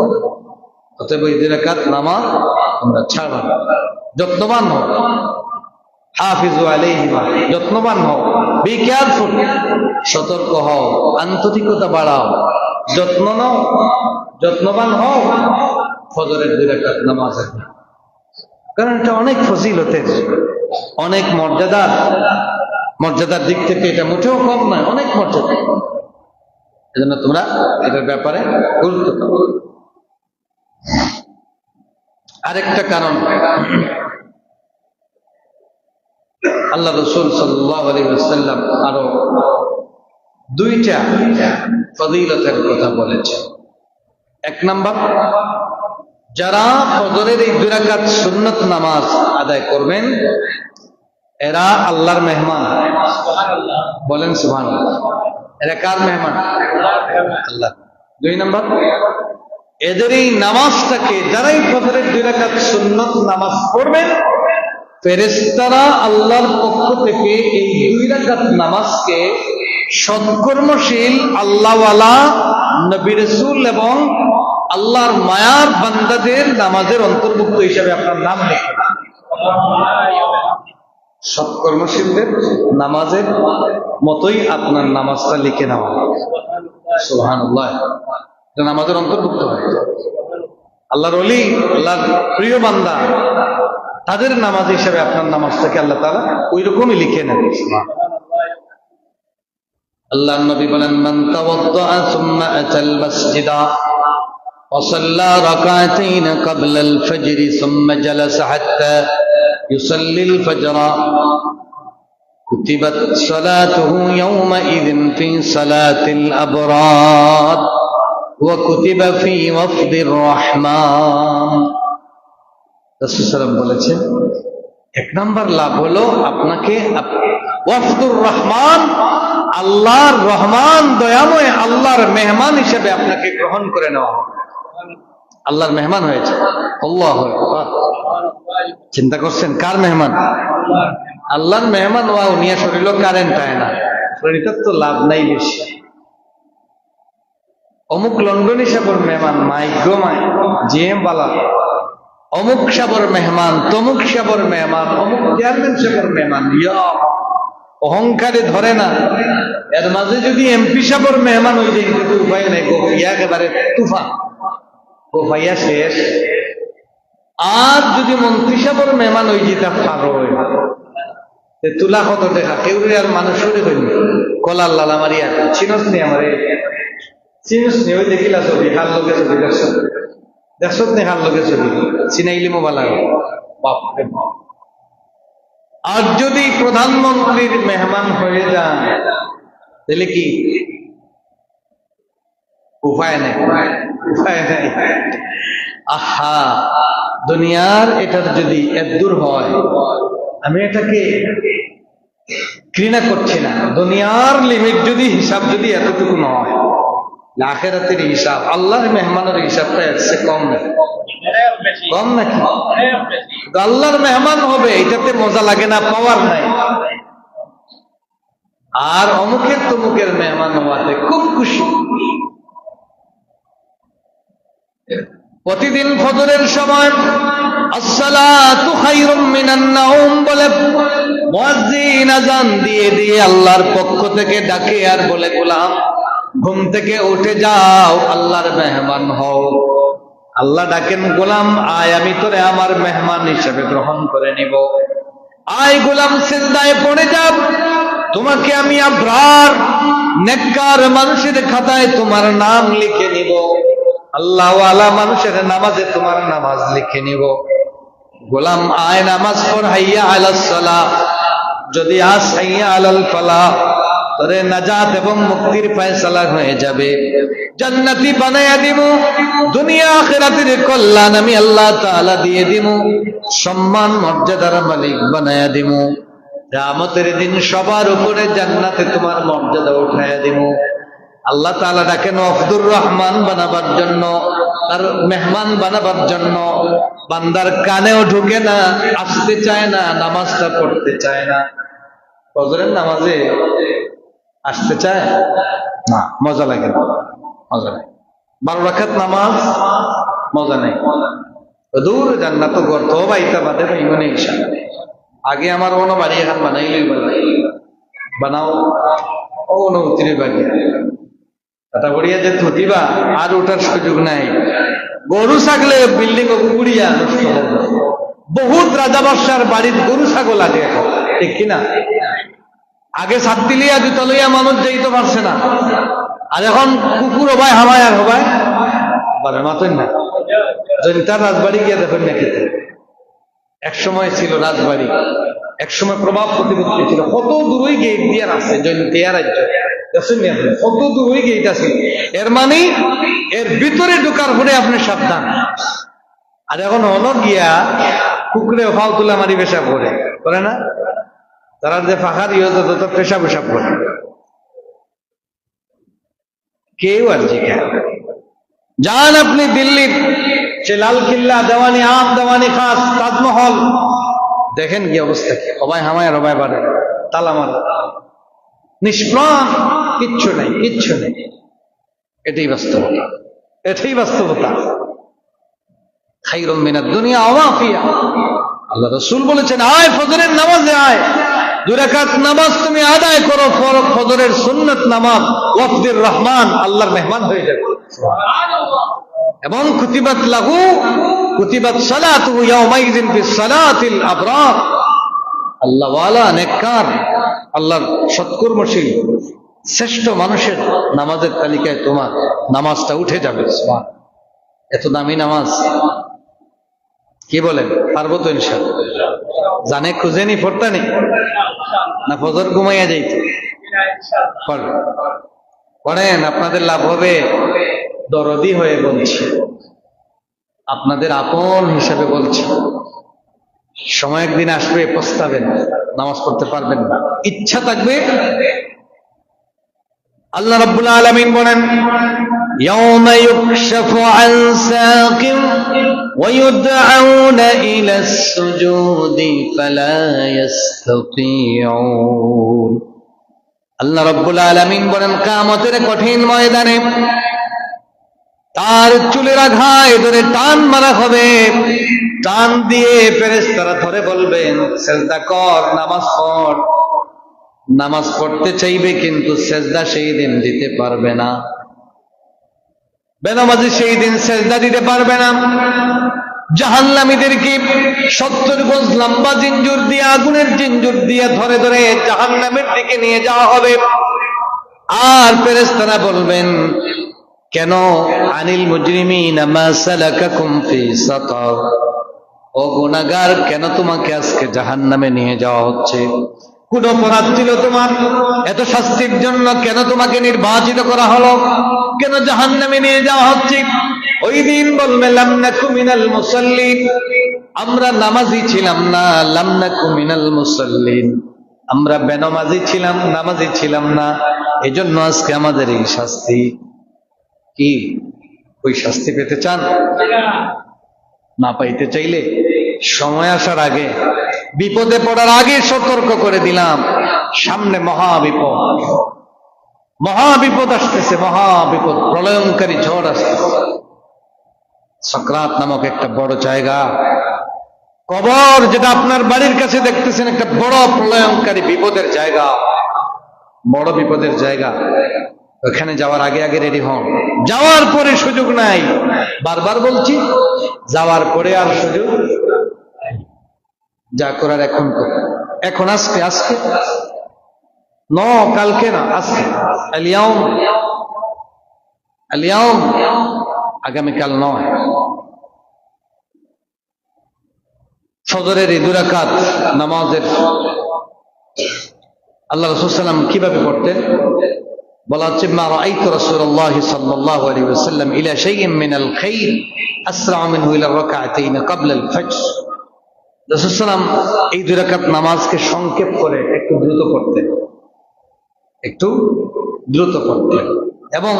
অতএব এই 2 রাকাত নামাজ তোমরা ছাড়ো না, যত্নবান হও। হাফিজু আলাইহিমা, যত্নবান হও, বি কেয়ারফুল, সতর্ক হও, আন্তরিকতা বাড়াও, যত্ন নাও, যত্নবান হও ফজরের 2 রাকাত নামাজের। কারণ এটা অনেক ফজিলতের, অনেক মর্যাদার দিক থেকে এটা মোটেও কম নয়, অনেক মর্যাদা। এজন্য তোমরা এটার ব্যাপারে গুরুত্ব দাও। আরেকটা কারণ, আল্লাহ রাসূল সাল্লাল্লাহু আলাইহি ওয়াসাল্লাম আরো 2টা ফজিলতের কথা বলেছেন। 1 নাম্বার, যারা ফজরের এই 2 রাকাত সুন্নাত নামাজ আদায় করবেন এরা আল্লাহর মেহমান। বলেন সুবহানাল্লাহ। এরা কার মেহমান? আল্লাহ। 2 নাম্বার, এদের এই নামাজটাকে, যারাই ফজরের 2 রাকাত সুন্নাত নামাজ পড়বেন, ফেরেশতারা আল্লাহর পক্ষ থেকে এই 2 রাকাত নামাজকে সৎকর্মশীল আল্লাহওয়ালা নবী রাসূল এবং আল্লাহর মায়ার বান্দাদের নামাজের অন্তর্ভুক্ত হিসাবে আপনার নাম লিখবেন। সৎকর্মশীলদের নামাজের মতোই আপনার নামাজটা লিখে নেওয়া। সুবহানাল্লাহ, এটা নামাজের অন্তর্ভুক্ত হয়। আল্লাহর ওলি, আল্লাহর প্রিয় বান্দা, তাদের নামাজ হিসেবে আপনার নামাজটাকে আল্লাহ তাআলা ওই রকমই লিখে নেন। আল্লাহর নবী বলেন, মান তাওয়াদ্দাআ সুম্মা আতাল মাসজিদা ওয়া সাল্লা রাকাতাইন ক্বাবলা আল ফজর সুম্মা জালাসা হাত্তা ইউসাল্লি আল ফজর কুতিবাত সালাতুহু ইয়াওমাইযিন ফি সালাতিল আবরার ওয়া কুতিবা ফি ওয়াফদির রহমান। রাসূল সাল্লাল্লাহু আলাইহি ওয়াসাল্লাম বলেছেন, 1 নাম্বার লাভ হলো আপনাকে ওয়াফদুর রহমান, আল্লাহর রহমান দয়াময় আল্লাহর মেহমান হিসেবে আপনাকে গ্রহণ করে নেওয়া হবে। আল্লাহর মেহমান হয়েছে। আল্লাহু আকবার। চিন্তা করছেন কার মেহমান? আল্লাহর মেহমান। ওয়াও নিয়ে শরীর কারেন্ট হয় না, শরীরটার তো লাভ নাই বেশি। অমুক লন্ডনী সাবর মেহমান মাইগ্র মায় জিএম বালা, অমুক সাবর মেহমান, তমুক সাবর মেহমান, অমুক চেয়ারম্যান সাবর মেহমান। অহংকারে ধরে না। এর মাঝে যদি এমপি সাবর মেহমান হয়ে যায় কিন্তু উপায় নেই, গোফিয়া একেবারে তুফান, গোফাইয়া শেষ। আর যদি মন্ত্রী সাবর মেহমান হয়ে যেতে পারো, তুলা কত দেখা কেউ আর মানুষ কলার লালা মারিয়া চিনস নি আমার চিনস নি ওই দেখিলা ছবি হার লোকে ছবি দেখছ নি হার লোকে ছবি চিনাইলি মোবাইল। বাপরে বাপ। আর যদি প্রধানমন্ত্রীর মেহমান হয়ে যান তাহলে কি উপায় নেই, উপায় নেই। আহা, দুনিয়ার এটার যদি এদূর হয়, আমি এটাকে ঘৃণা করছি না। দুনিয়ার লিমিট যদি হিসাব যদি এতটুকু নয়, আখিরাতের হিসাব, আল্লাহর মেহমানের হিসাবটা এর চেয়ে কম নাকি? কম নাকি? আল্লাহর মেহমান হবে এটাতে মজা লাগে না, পাওয়ার নাই। আর অমুকের তমুকের মেহমান হওয়াতে খুব খুশি। প্রতিদিন ফজরের সময় আসসালাতু খায়রুম মিনান নাওম বলে মুয়াজ্জিন আযান দিয়ে দিয়ে আল্লাহর পক্ষ থেকে ডাকে আর বলে, গোলাম ঘুম থেকে উঠে যাও, আল্লাহর মেহমান হও। আল্লাহ ডাকেন, গোলাম আয়, আমি তোরে আমার মেহমান হিসেবে গ্রহণ করে নিব। আয় গোলাম, সিজদায় পড়ে যাও, তোমাকে আমি আবরার নেককার মানুষের খাতায় তোমার নাম লিখে নিব। আল্লাহ ওয়ালা মানুষের নামাজে তোমার নামাজ লিখে নিব। গোলাম আয়, নামাজ পড়, হাইয়া আলাস সালাহ। যদি আস হাইয়া আলাল ফালাহ, তোরে নাজাত এবং মুক্তির ফয়সালা হয়ে যাবে। জান্নাতি বানায়া দিব, দুনিয়া আখিরাতের কল্যাণ আমি আল্লাহ তাআলা দিয়ে দিব, সম্মান মর্যাদার মালিক বানায়া দিব। কিয়ামতের দিন সবার উপরে জান্নাতে তোমার মর্যাদা উঠায়া দিব। আল্লাহ তাআলা ডাকেন আব্দুর রহমান বানাবার জন্য, তার মেহমান বানাবার জন্য। বান্দার কানেও ঢুকে না, আসতে চায় না, নামাজটা পড়তে চায় না। ফজরের নামাজে আসতে চায় না, মজা লাগে না, মজা নেই। 12 রাকাত নামাজ মজা নেই। দূর জান্নাত গর্ত বাইতা বাদে পাইমনে ইনশা। আগে আমার কোনো বাড়ি এখন বানাইলেই বানাও, ও অনুভূতির বাড়ি এটা বড়িয়া যে থুতিবা আর ওঠার সুযোগ নাই। গরু ছাগলে বিল্ডিং উড়িয়া নষ্ট হবে। বহুত রাজা বাদশার বাড়ির গরু ছাগল আছে এখন, ঠিক কিনা? আগে ছাদ দিলিয়া জুতা লইয়া মানুষ যাইতে পারছে না, আর এখন কুকুর হবায় হামায় আর হবায় বারে মাতন না। জনিতার রাজবাড়ি গিয়ে দেখেন না খেতে, এক সময় ছিল রাজবাড়ি, এক সময় প্রভাব প্রতিপত্তি ছিল। কত দূরই গেট দিয়ে আছে জয়ন্তিয়া রাজ্য, কত দূরই গেট আছে। এর মানে এর ভিতরে ঢোকার পরে আপনি সাবধান। আর এখন হলো গিয়া কুকুরে ফাও তুলা মারি পেশাব করে না, তারা যে ফাঁকার ইয়ে তত পেশাব পেশাব করে কেউ আর জিজ্ঞা। যান আপনি দিল্লির সে লাল কিল্লা, দেওয়ানি আম, দেওয়ানি খাস, তাজমহল, দেখেন কি অবস্থা, কি হবায় হামায় রবায় বাড়ে, তালা মারা, নিষ্প্রাণ, কিচ্ছু নেই, কিচ্ছু নেই। এটাই বাস্তবতা, এটাই বাস্তবতা। খায়রুম মিনাদ দুনিয়া ওয়া মা ফিহা। আল্লাহ রাসূল বলেছেন, আয় ফজরের নামাজে আয়, 2 রাকাত নামাজ তুমি আদায় করো, ফজরের সুন্নাত নামাজ, ওয়াফদির রহমান, আল্লাহর মেহমান হয়ে যাবে। এবং কুতিবাত লাহু কুতিবাত সালাতুহু ইয়াওমাইযিন ফিস সালাতিল আবরার। আল্লাহ ওয়ালা নেককার, আল্লাহর সৎকর্মশীল শ্রেষ্ঠ মানুষের নামাজের তালিকায় তোমার নামাজটা উঠে যাবে। সুবহান, এত দামি নামাজ। কি বলেন, পারবো তো ইনশাআল্লাহ? জানে খুঁজেনি পড়তানি না ফজর ঘুমাইয়া যাইতে? পড়েন, আপনাদের লাভ হবে। দরদি হয়ে বলছি, আপনাদের আপন হিসাবে বলছি। সময় একদিন আসবে পস্তাবেন, নামাজ পড়তে পারবেন না। ইচ্ছা থাকবে। আল্লাহ রাব্বুল আলামিন বলেন, ইয়াউমা ইউকশাফু আন সাকিন ওয়া ইউদআউনা ইলাস সুজুদি ফালা ইস্তাতিউন। আল্লাহ রাব্বুল আলামিন বলেন, কিয়ামতের কঠিন ময়দানে তার চুলের আঘায় ধরে টান মারা হবে, টান দিয়ে ফেরেশতারা ধরে বলবেন সেজদা কর, নামাজ পড়। নামাজ পড়তে চাইবে কিন্তু সেজদা সেই দিন দিতে পারবে না, বেনামাজি সেই দিন সেজদা দিতে পারবে না। জাহান্নামীদেরকে 70 গজ লম্বা জিঞ্জুর দিয়ে, আগুনের জিঞ্জুর দিয়ে ধরে ধরে জাহান্নামের দিকে নিয়ে যাওয়া হবে। আর ফেরেশতারা বলবেন, কেন আনিল মুজরিমিনা মা সালাকাকুম ফি সাকার, ও গুনাহগার কেন তোমাকে আজকে জাহান্নামে নিয়ে যাওয়া হচ্ছে? কোন অপরাধ ছিল তোমার? এত শাস্তির জন্য কেন তোমাকে নির্বাচিত করা হলো? কেন জাহান্নামে নিয়ে যাওয়া হচ্ছে? ওই দিন বলবে লাম নাকু মিনাল মুসাল্লিন, আমরা নামাজি ছিলাম না। লাম নাকু মিনাল মুসাল্লিন, আমরা বেনামাজি ছিলাম, নামাজি ছিলাম না, এজন্য আজকে আমাদের এই শাস্তি। কি ওই শাস্তি পেতে চান? না পাইতে চাইলে সময় আসার আগে, বিপদে পড়ার আগে সতর্ক করে দিলাম, সামনে মহাবিপদ, মহাবিপদ আসতেছে, মহাবিপদ, প্রলয়ঙ্কারী ঝড় আসতেছে। সাকরাত নামক একটা বড় জায়গা, কবর যেটা আপনার বাড়ির কাছে দেখতেছেন, একটা বড় প্রলয়ঙ্কারী বিপদের জায়গা, বড় বিপদের জায়গা। ওখানে যাওয়ার আগে আগে রেডি হন। যাওয়ার পরে সুযোগ নাই, বারবার বলছি, যাওয়ার পরে আর সুযোগ, যা করার এখন করো, এখন আজকে, আজকে ন, কালকে না, আজকে। আলিয়াউম, আলিয়াউম, আগামীকাল নয়। ফজরের এই 2 রাকাত নামাজের আল্লাহ রাসূল সাল্লাল্লাহু আলাইহি ওয়াসাল্লাম কিভাবে পড়তেন বলা হচ্ছে, মা রাআইতু রাসূলুল্লাহ সাল্লাল্লাহু আলাইহি ওয়াসাল্লাম ইলা শাইইন মিনাল খাইর আসরা মিনহু ইলা রাকাতাইন ক্বাবলা আল ফজর। রাসূল সাল্লাল্লাহু আলাইহি ওয়াসাল্লাম এই 2 রাকাত নামাজকে সংক্ষেপ করে একটু দ্রুত পড়তেন, একটু দ্রুত পড়তেন। এবং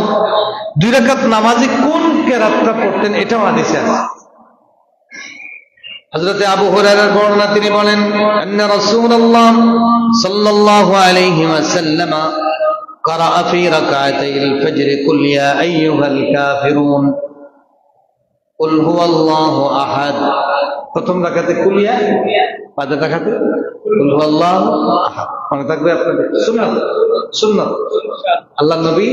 2 রাকাত নামাজে কোন কিরাতটা পড়তেন এটাও হাদিসে আছে। হযরত আবু হুরায়রার বর্ণনা, তিনি বলেন, আন্না রাসূলুল্লাহ সাল্লাল্লাহু আলাইহি ওয়াসাল্লাম قرأ في ركعتي الفجر قل يا أيها الكافرون قل هو الله أحد। প্রথম রাকাতে কুলিয়া, পরের রাকাতে কুল হুয়াল্লাহু আহাদ। মনে থাকবে আপনাদের, সুন্নাত, সুন্নাত। আল্লাহর নবী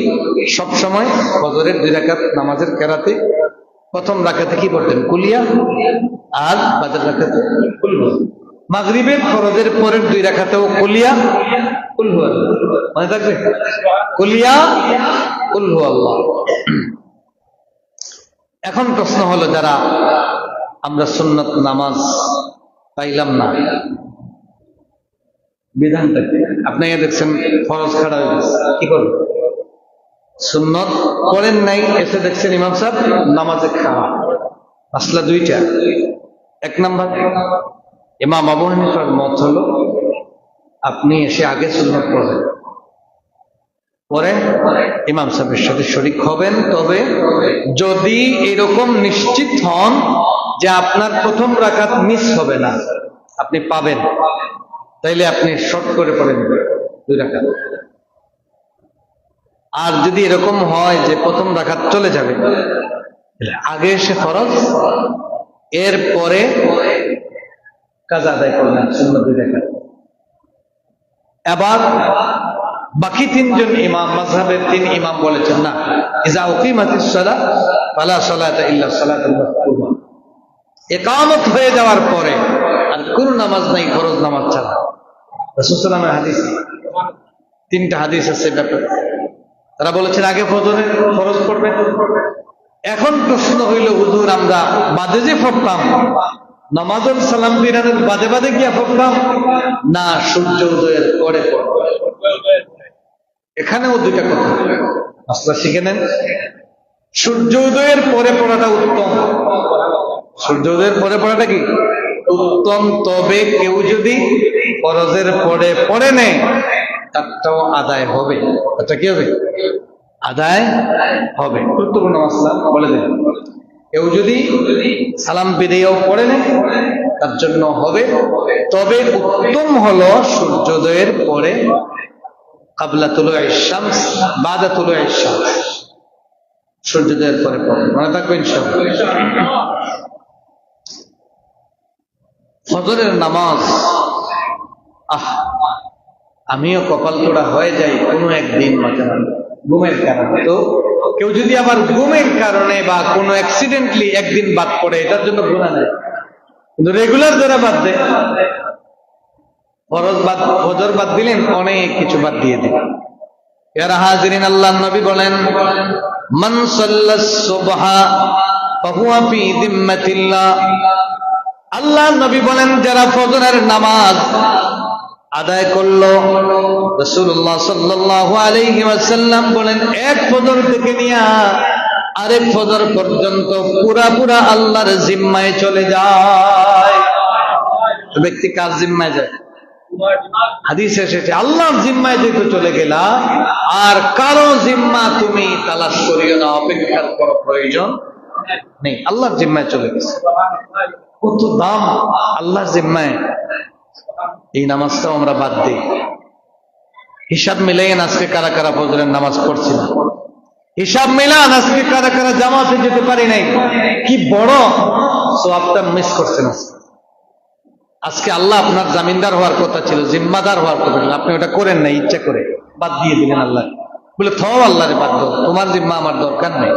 সব সময় ফজরের 2 রাকাত নামাজের কেরাতে প্রথম রাকাতে কি পড়তেন? কুলিয়া, আর পরের রাকাতে কুল হুয়াল্লাহ। মাগরিবের ফরজের পরের 2 রাকাতেও কুলিয়া, কুল হুয়াল্লাহ। মনে থাকবে, কুলিয়া, কুল হুয়াল্লাহ। এখন প্রশ্ন হলো, যারা আমরা সুন্নত নামাজ পাইলাম না, বিধানটা কি? আপনারা দেখছেন ফরজ খাড়া হয়ে গেছে, কি করবেন? সুন্নত করেন নাই, এসে দেখছেন ইমাম সাহেব নামাজে খাড়া। মাসলা 2টা। 1 নাম্বার, ইমাম আবু হানিফার মত হলো আপনি এসে আগে সুন্নত পড়বেন, পরে ইমাম সাহেবের সাথে শরীক হবেন। তবে যদি এরকম নিশ্চিত হন যে আপনার প্রথম রাকাত মিস হবে না, আপনি পাবেন, তাইলে আপনি শর্ট করে পড়ে নেবেন 2 রাকাত। আর যদি এরকম হয় যে প্রথম রাকাত চলে যাবে, আগে এসে ফরজ, এর পরে কাজা আদায় করবেন সুন্নত 2 রাকাত। এবার বাকি 3 জন ইমাম, মাযহাবের 3 ইমাম বলেছেন, না, ইযা উকিমাতিস সালাহ ফালা সালাতা ইল্লা সালাতুল মাকতুবা, ইকামত হয়ে যাওয়ার পরে আর কোন নামাজ নাই ফরজ নামাজ ছাড়া। রাসূল সাল্লাল্লাহু আলাইহি হাদিস, 3টা হাদিস আছে ব্যাপারে। তারা বলেছেন আগে ফজরের ফরজ পড়বেন। এখন প্রশ্ন হইল, হুজুর আমরা বাদে যে পড়তাম, নামাজের সালাম ফিরানোর বাদে বাদে গিয়া পড়তাম, না সূর্য উদয়ের পরে পড়তাম? এখানেও 2টা কথা, মাসলা শিখে নেন। সূর্য উদয়ের পরে পড়াটা উত্তম, সূর্য উদয়ের পরে পড়াটা কি উত্তম। তবে কেউ যদি ফরজের পরে পড়ে নেয়, তারটাও আদায় হবে। এটা কি হবে? আদায় হবে। গুরুত্বপূর্ণ মাসলা বলে দেন। কেউ যদি সালাম ফিরিয়েও পড়ে নেয়, তার জন্য হবে। তবে উত্তম হলো সূর্যোদয়ের পরে, কাবলা তুলুইশ শামস, বাদা তুলুইশ শামস। সূর্যোদয়ের পরে পড়বেন, মনে থাকবে ইনশাআল্লাহ। ফজরের নামাজ, আমিও কপাল পোড়া হয়ে যাই কোনো একদিন মাঝে মাঝে ঘুমের কারণে। তো কেউ যদি আবার ঘুমের কারণে বা কোনো অ্যাক্সিডেন্টলি একদিন বাদ পড়ে, এটার জন্য গুনাহ নেই, কিন্তু রেগুলার যারা বাদ দেয়, ফজর বাদ দিলেন, অনেক কিছু বাদ দিয়ে দিলেন। ইয়ারা হাজিরিন, আল্লাহর নবী বলেন, মান সাল্লাস সুবহা ফাহুয়া ফি যিম্মাতিল্লাহ। আল্লাহর নবী বলেন, যারা ফজরের নামাজ আদায় করলো, রাসূলুল্লাহ সাল্লাল্লাহু আলাইহি ওয়াসাল্লাম বলেন, এক ফজর থেকে নিয়ে আরেক ফজর পর্যন্ত পুরা আল্লাহর জিম্মায় চলে যায়। ব্যক্তি কার জিম্মায় যায়? হাদিসে এসেছে আল্লাহর জিম্মায় যেহেতু চলে গেলা, আর কারো জিম্মা তুমি তালাশ করিও না, অপেক্ষার কোনো প্রয়োজন নেই, আল্লাহর জিম্মায় চলে গেছে। কত দাম আল্লাহর জিম্মায়। এই নামাজটাও আমরা বাদ দিই। হিসাব মিলাইন, আজকে কারা কারা ফজরের নামাজ পড়ছি না, হিসাব মিলান, আজকে কারা কারা জামাতে যেতে পারি নাই, কি বড় সওয়াবটা মিস করছেন। আজকে আল্লাহ আপনার জামিনদার হওয়ার কথা ছিল, জিম্মাদার হওয়ার কথা ছিল, আপনি ওটা করেন নাই, ইচ্ছা করে বাদ দিয়ে দিলেন। আল্লাহ বলে, থাও আল্লাহরে বাদ দাও, তোমার জিম্মা আমার দরকার নেই।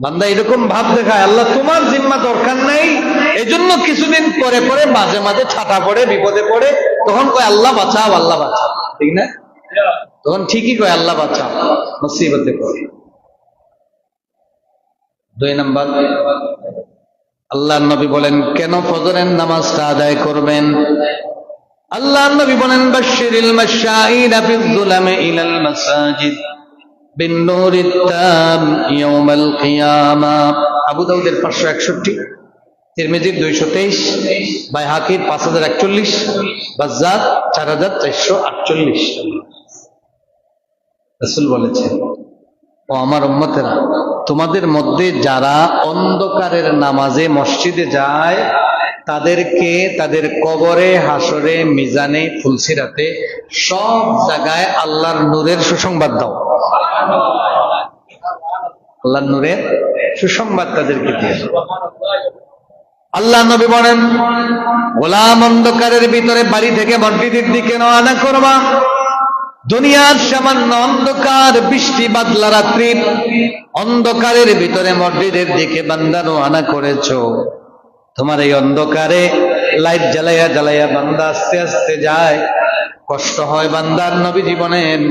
বান্দা এরকম ভাব দেখায়, আল্লাহ তোমার জিম্মা দরকার নেই, এজন্য কিছুদিন পরে পরে মাঝে মাঝে ছাতা পড়ে, বিপদে পড়ে, তখন কয় আল্লাহ বাঁচাও, আল্লাহ বাঁচাও, ঠিক না? তখন ঠিকই কয় আল্লাহ বাঁচাও, মুসিবতে পড়ে। 2 নাম্বার, আল্লাহর নবী বলেন, কেন ফজরের নামাজটা আদায় করবেন? আল্লাহর নবী বলেন, বাশশিরিল মাশাঈনা ফিয যুলামি ইলাল মাসাজিদ বিন-নূরিত তাম ইয়াওমাল কিয়ামা। আবু দাউদের 561, তিরমিজির 223, বাইহাকির 5041, বাজ্জার 4448। রাসূল বলেছেন, ও আমার উম্মতেরা, তোমাদের মধ্যে যারা অন্ধকারের নামাজে মসজিদে যায়, তাদেরকে তাদের কবরে, হাসরে, মিজানে, ফুলসিরাতে সব জায়গায় আল্লাহর নূরের সুসংবাদ দাও। আল্লাহর নূরের সুসংবাদ তাদেরকে দিয়ে দাও। আল্লাহ নবী বলেন, গোলাম অন্ধকারের ভিতরে বাড়ি থেকে মসজিদের দিকে রওনা করবা, দুনিয়ার সামান্য অন্ধকার, বৃষ্টি বাদলা রাত্রি, অন্ধকারের ভিতরে মসজিদের দিকে বান্দা রওনা করেছো, তোমার এই অন্ধকারে লাইট জ্বালাইয়া জ্বালাইয়া বান্দা আস্তে আস্তে যায়, কষ্ট হয় বান্দার। নবী জীবনের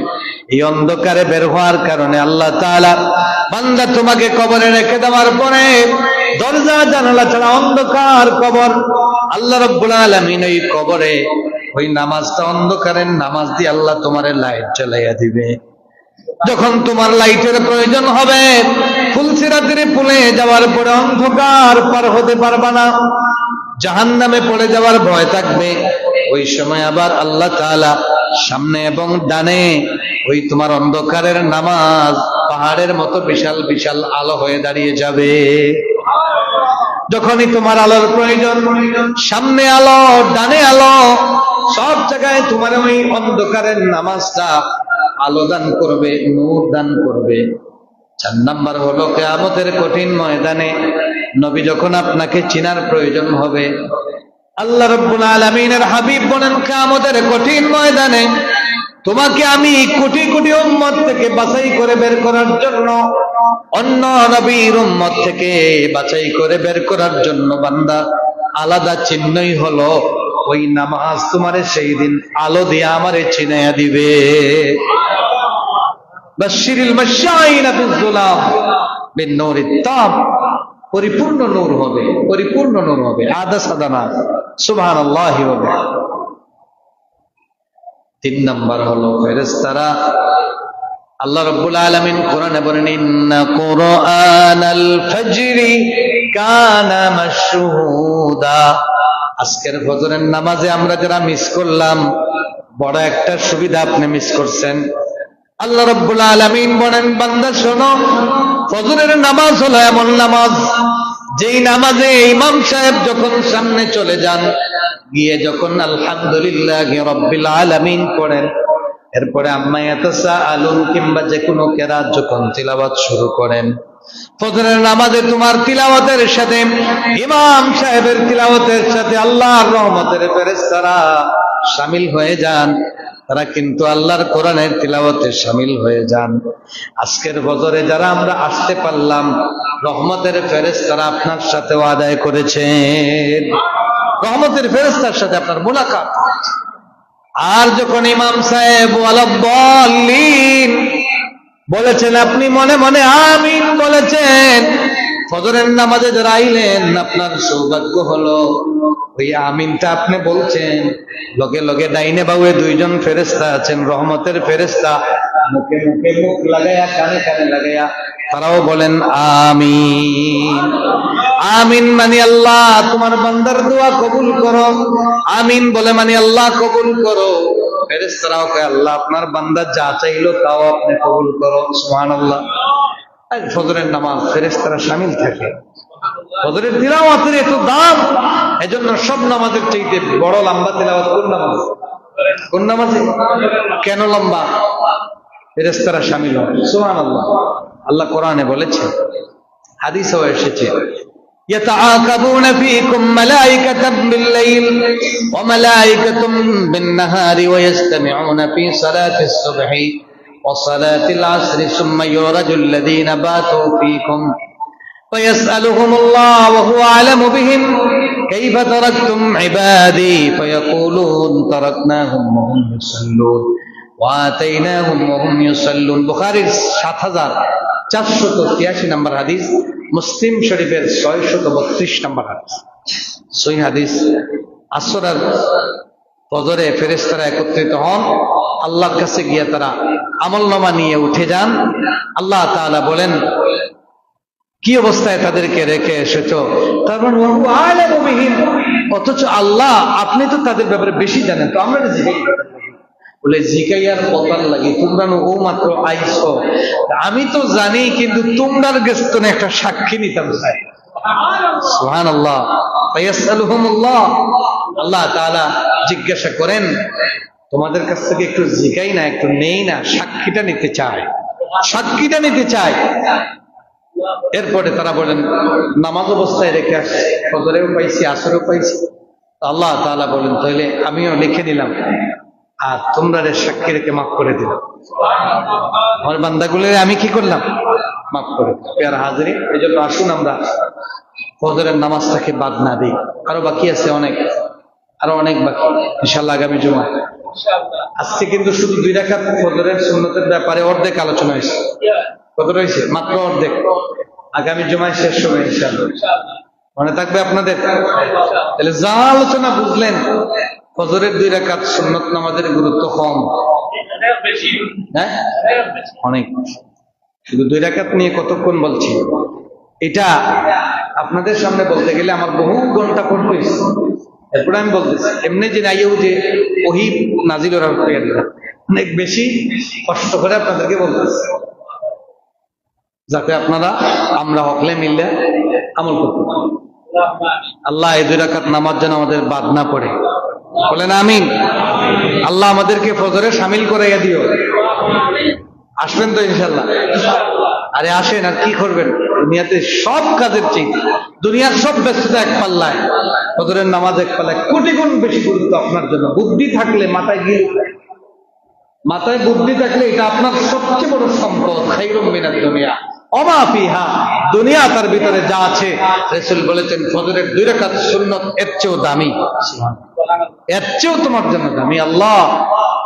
এই অন্ধকারে বের হওয়ার কারণে আল্লাহ তাআলা বান্দা তোমাকে কবরে রেখে দেওয়ার পরে, দরজা জানালা ছাড়া অন্ধকার কবর, আল্লাহ রাব্বুল আলামিন ওই কবরে ওই নামাজটা, অন্ধকারের নামাজ দিয়ে আল্লাহ তোমার লাইট জ্বালাইয়া দিবে। যখন তোমার লাইটের প্রয়োজন হবে, ফুলসিরাতের পুলে যাওয়ার পরে অন্ধকার পার হতে পারবা না, জাহান্নামে পড়ে যাওয়ার ভয় থাকবে, ওই সময় আবার আল্লাহ তাআলা সামনে এবং ডানে ওই তোমার অন্ধকারের নামাজ পাহাড়ের মতো বিশাল বিশাল আলো হয়ে দাঁড়িয়ে যাবে। যখনই তোমার আলোর প্রয়োজন, সামনে আলো, ডানে আলো, সব জায়গায় তোমার ওই অন্ধকারের নামাজটা আলো দান করবে, নূর দান করবে। 4 নাম্বার হলো, কিয়ামতের কঠিন ময়দানে নবী যখন আপনাকে চিনার প্রয়োজন হবে, আল্লাহ রাব্বুল আলামিনের হাবিব বলেন, কিয়ামতের কঠিন ময়দানে তোমাকে আমি কোটি কোটি উম্মত থেকে বাছাই করে বের করার জন্য, অন্য নবীর উম্মত থেকে বাছাই করে বের করার জন্য বান্দা আলাদা চিহ্নই হলো ওই নামাজ। তোমারে সেই দিন আলো দিয়ে আমারে চিনাইয়া দিবে। বাশশিরিল মাশাঈনা ফিয যুলাম বিন-নূরিত তাম, পরিপূর্ণ নূর হবে, পরিপূর্ণ নূর হবে, আদা সাদা না। সুবহানাল্লাহি ওয়া বিহামদিহি। 3 নাম্বার হলো ফেরেশতারা, আল্লাহ রাব্বুল আলামিন কোরআনে বলেন, ইন্না কুরআনাল ফাজরি কানা মাশহুদা। আজকের ফজরের নামাজে আমরা যারা মিস করলাম, বড় একটা সুবিধা আপনি মিস করছেন। আল্লাহ রাব্বুল আলামিন বলেন, বান্দা শোনো, ফজরের নামাজ হলো এমন নামাজ, যেই নামাজে ইমাম সাহেব যখন সামনে চলে যান, গিয়ে যখন আলহামদুলিল্লাহি রাব্বিল আলামিন পড়েন, এরপরে আম্মা ইয়াতাসাআলুন কিংবা যে কোনো কেরাত যখন তিলাওয়াত শুরু করেন, ফজরের নামাজে তোমার তিলাওয়াতের সাথে ইমাম সাহেবের তিলাওয়াতের সাথে আল্লাহর রহমতের ফেরেশতারা শামিল হয়ে যান, তারা কিন্তু আল্লাহর কোরআনের তিলাওয়াতে শামিল হয়ে যান। আজকের ফজরে যারা আমরা আসতে পারলাম, রহমতের ফেরেশতারা আপনার সাথেও আদায় করেছেন, রহমতের ফেরেশতার সাথে আপনার মুলাকাত। আর যখন ইমাম সাহেব ওয়ালাদ-দাল্লিন বলেছেন, আপনি মনে মনে আমিন বলেছেন, ফজরের নামাজে যারা আইলেন, আপনার সৌভাগ্য হলো ওই আমিনটা আপনি বলছেন, লগে লগে ডাইনে বাউয়ে দুইজন ফেরেশতা আছেন, রহমতের ফেরেশতা, মুখে মুখে মুখ লাগাইয়া, কানে কানে লাগাইয়া তারাও বলেন আমিন। আমিন মানে আল্লাহ তোমার বান্দার দোয়া কবুল করো, আমিন বলে মানে আল্লাহ কবুল করো। ফেরেশতারাও কয় আল্লাহ আপনার বান্দা যা চাইলো তাও আপনি কবুল করো, সুবহানাল্লাহ। আর ফজরের নামাজ ফেরেশতারা শামিল থাকে, ফজরের তিলাওয়াতের এত দাম, এজন্য সব নামাজের চাইতে বড় লম্বা তিলাওয়াত কোন নামাজ? কোন নামাজে? কেন লম্বা? ফেরেশতারা শামিল হয়, সুবহানাল্লাহ। আল্লাহ কোরআনে বলেছে, হাদিসেও এসেছে, يتعاقبون فيكم ملائكة بالليل وملائكة بالنهار ويستمعون في صلاة الصبح وصلاة العصر ثم يعرج الذين باتوا فيكم فيسألهم الله وهو أعلم بهم كيف تركتم عبادي فيقولون تركناهم وهم يصلون وآتيناهم وهم يصلون। বুখারী ৭৪৮৩ নম্বর হাদিস, মুসলিম শরীফের ৬৩২ নম্বর হাদিস, সহিহ হাদিস। আসর আর ফজরে ফেরেশতারা একত্রিত হন, আল্লাহর কাছে গিয়ে তারা আমলনামা নিয়ে উঠে যান। আল্লাহ তাআলা বলেন, কি অবস্থায় তাদেরকে রেখে এসেছো? তারপর অথচ আল্লাহ আপনি তো তাদের ব্যাপারে বেশি জানেন, তো আমরা বলে জিকাইয়ার পতার লাগি, তোমরা ও মাত্র আইছো, আমি তো জানি, কিন্তু তোমরার গেস্তনে একটা সাক্ষী নিতাম চাই। সুবহানাল্লাহ। ফায়াসআলুহুমুল্লাহ, আল্লাহ তাআলা জিজ্ঞাসা করেন, তোমাদের কাছ থেকে একটু জিকাই না, একটু নেই না, সাক্ষীটা নিতে চায়, সাক্ষীটা নিতে চায়। এরপরে তারা বলেন, নামাজ অবস্থায় রেখে আসছে, ফজরেও পাইছি, আসরেও পাইছি। আল্লাহ তাআলা বলেন, তাহলে আমিও লিখে নিলাম, আর তোমরা সাক্ষী রেখে মাফ করে দিলাম, আমার বান্দাগুলোর আমি কি করলাম? মাফ করে দিলাম। প্রিয় হাজিরিন, এই জন্য আসুন আমরা ফজরের নামাজটাকে বাদ না দিই। আরো বাকি আছে অনেক, আরো অনেক বাকি, ইনশাআল্লাহ আগামী জুমা। আজকে কিন্তু শুধু 2 রাকাত ফজরের সুন্নতের ব্যাপারে অর্ধেক আলোচনা হয়েছে। কত রয়েছে? মাত্র অর্ধেক। আগামী জুমায় শেষ হবে ইনশাআল্লাহ, মনে থাকবে আপনাদের? তাহলে যা আলোচনা বুঝলেন, ফজরের 2 রাকাত সুন্নত নামাজের গুরুত্ব কম, হ্যাঁ অনেক। শুধু 2 রাকাত নিয়ে কতক্ষণ বলছি, এটা আপনাদের সামনে বলতে গেলে আমার বহু ঘন্টা পড়তে হয়েছে। এরপরে আমি বলতেছি এমনি যে নাইও যে ওহী নাজিল ওরা অনেক বেশি কষ্ট করে আপনাদেরকে বলতেছি, যাতে আপনারা আমরা হকলে মিললে আমল করতে পারি। আল্লাহ এই 2 রাকাত নামাজ যেন আমাদের বাদ না পড়ে, বলেন আমিন। আল্লাহ আমাদেরকে ফজরে শামিল করে দিও। আসবেন তো ইনশাল্লাহ? আরে আসেন, আর কি করবেন? দুনিয়াতে সব কাজের চেয়ে দুনিয়ার সব ব্যস্ততা এক পাল্লায়, ফজরের নামাজ এক পাল্লায় কোটি গুণ বেশি গুরুত্ব আপনার জন্য। বুদ্ধি থাকলে মাথায় গিয়ে, মাথায় বুদ্ধি থাকলে এটা আপনার সবচেয়ে বড় সম্পদ। খায়রুম মিনাদ দুনিয়া ওমা ফিহা, দুনিয়া তার ভিতরে যা আছে, রাসূল বলেছেন ফজরের 2 রাকাত সুন্নত এর চেয়েও দামি, এর চেয়েও তোমার জন্য দামি। আল্লাহ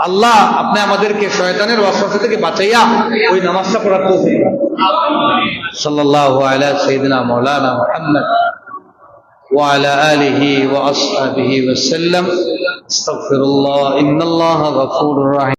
আল্লাহ আপনি আমাদেরকে শয়তানের ওয়াসওয়াসা থেকে বাঁচাইয়া ওই নামাজটা পড়ার তৌফিক দান। সাল্লাল্লাহু আলা সাইয়্যিদিনা মাওলানা মুহাম্মদ ওয়া আলা আলিহি ওয়া আসহাবিহি ওয়া সাল্লাম। আস্তাগফিরুল্লাহ, ইন্নাল্লাহা গফুরুর রাহিম।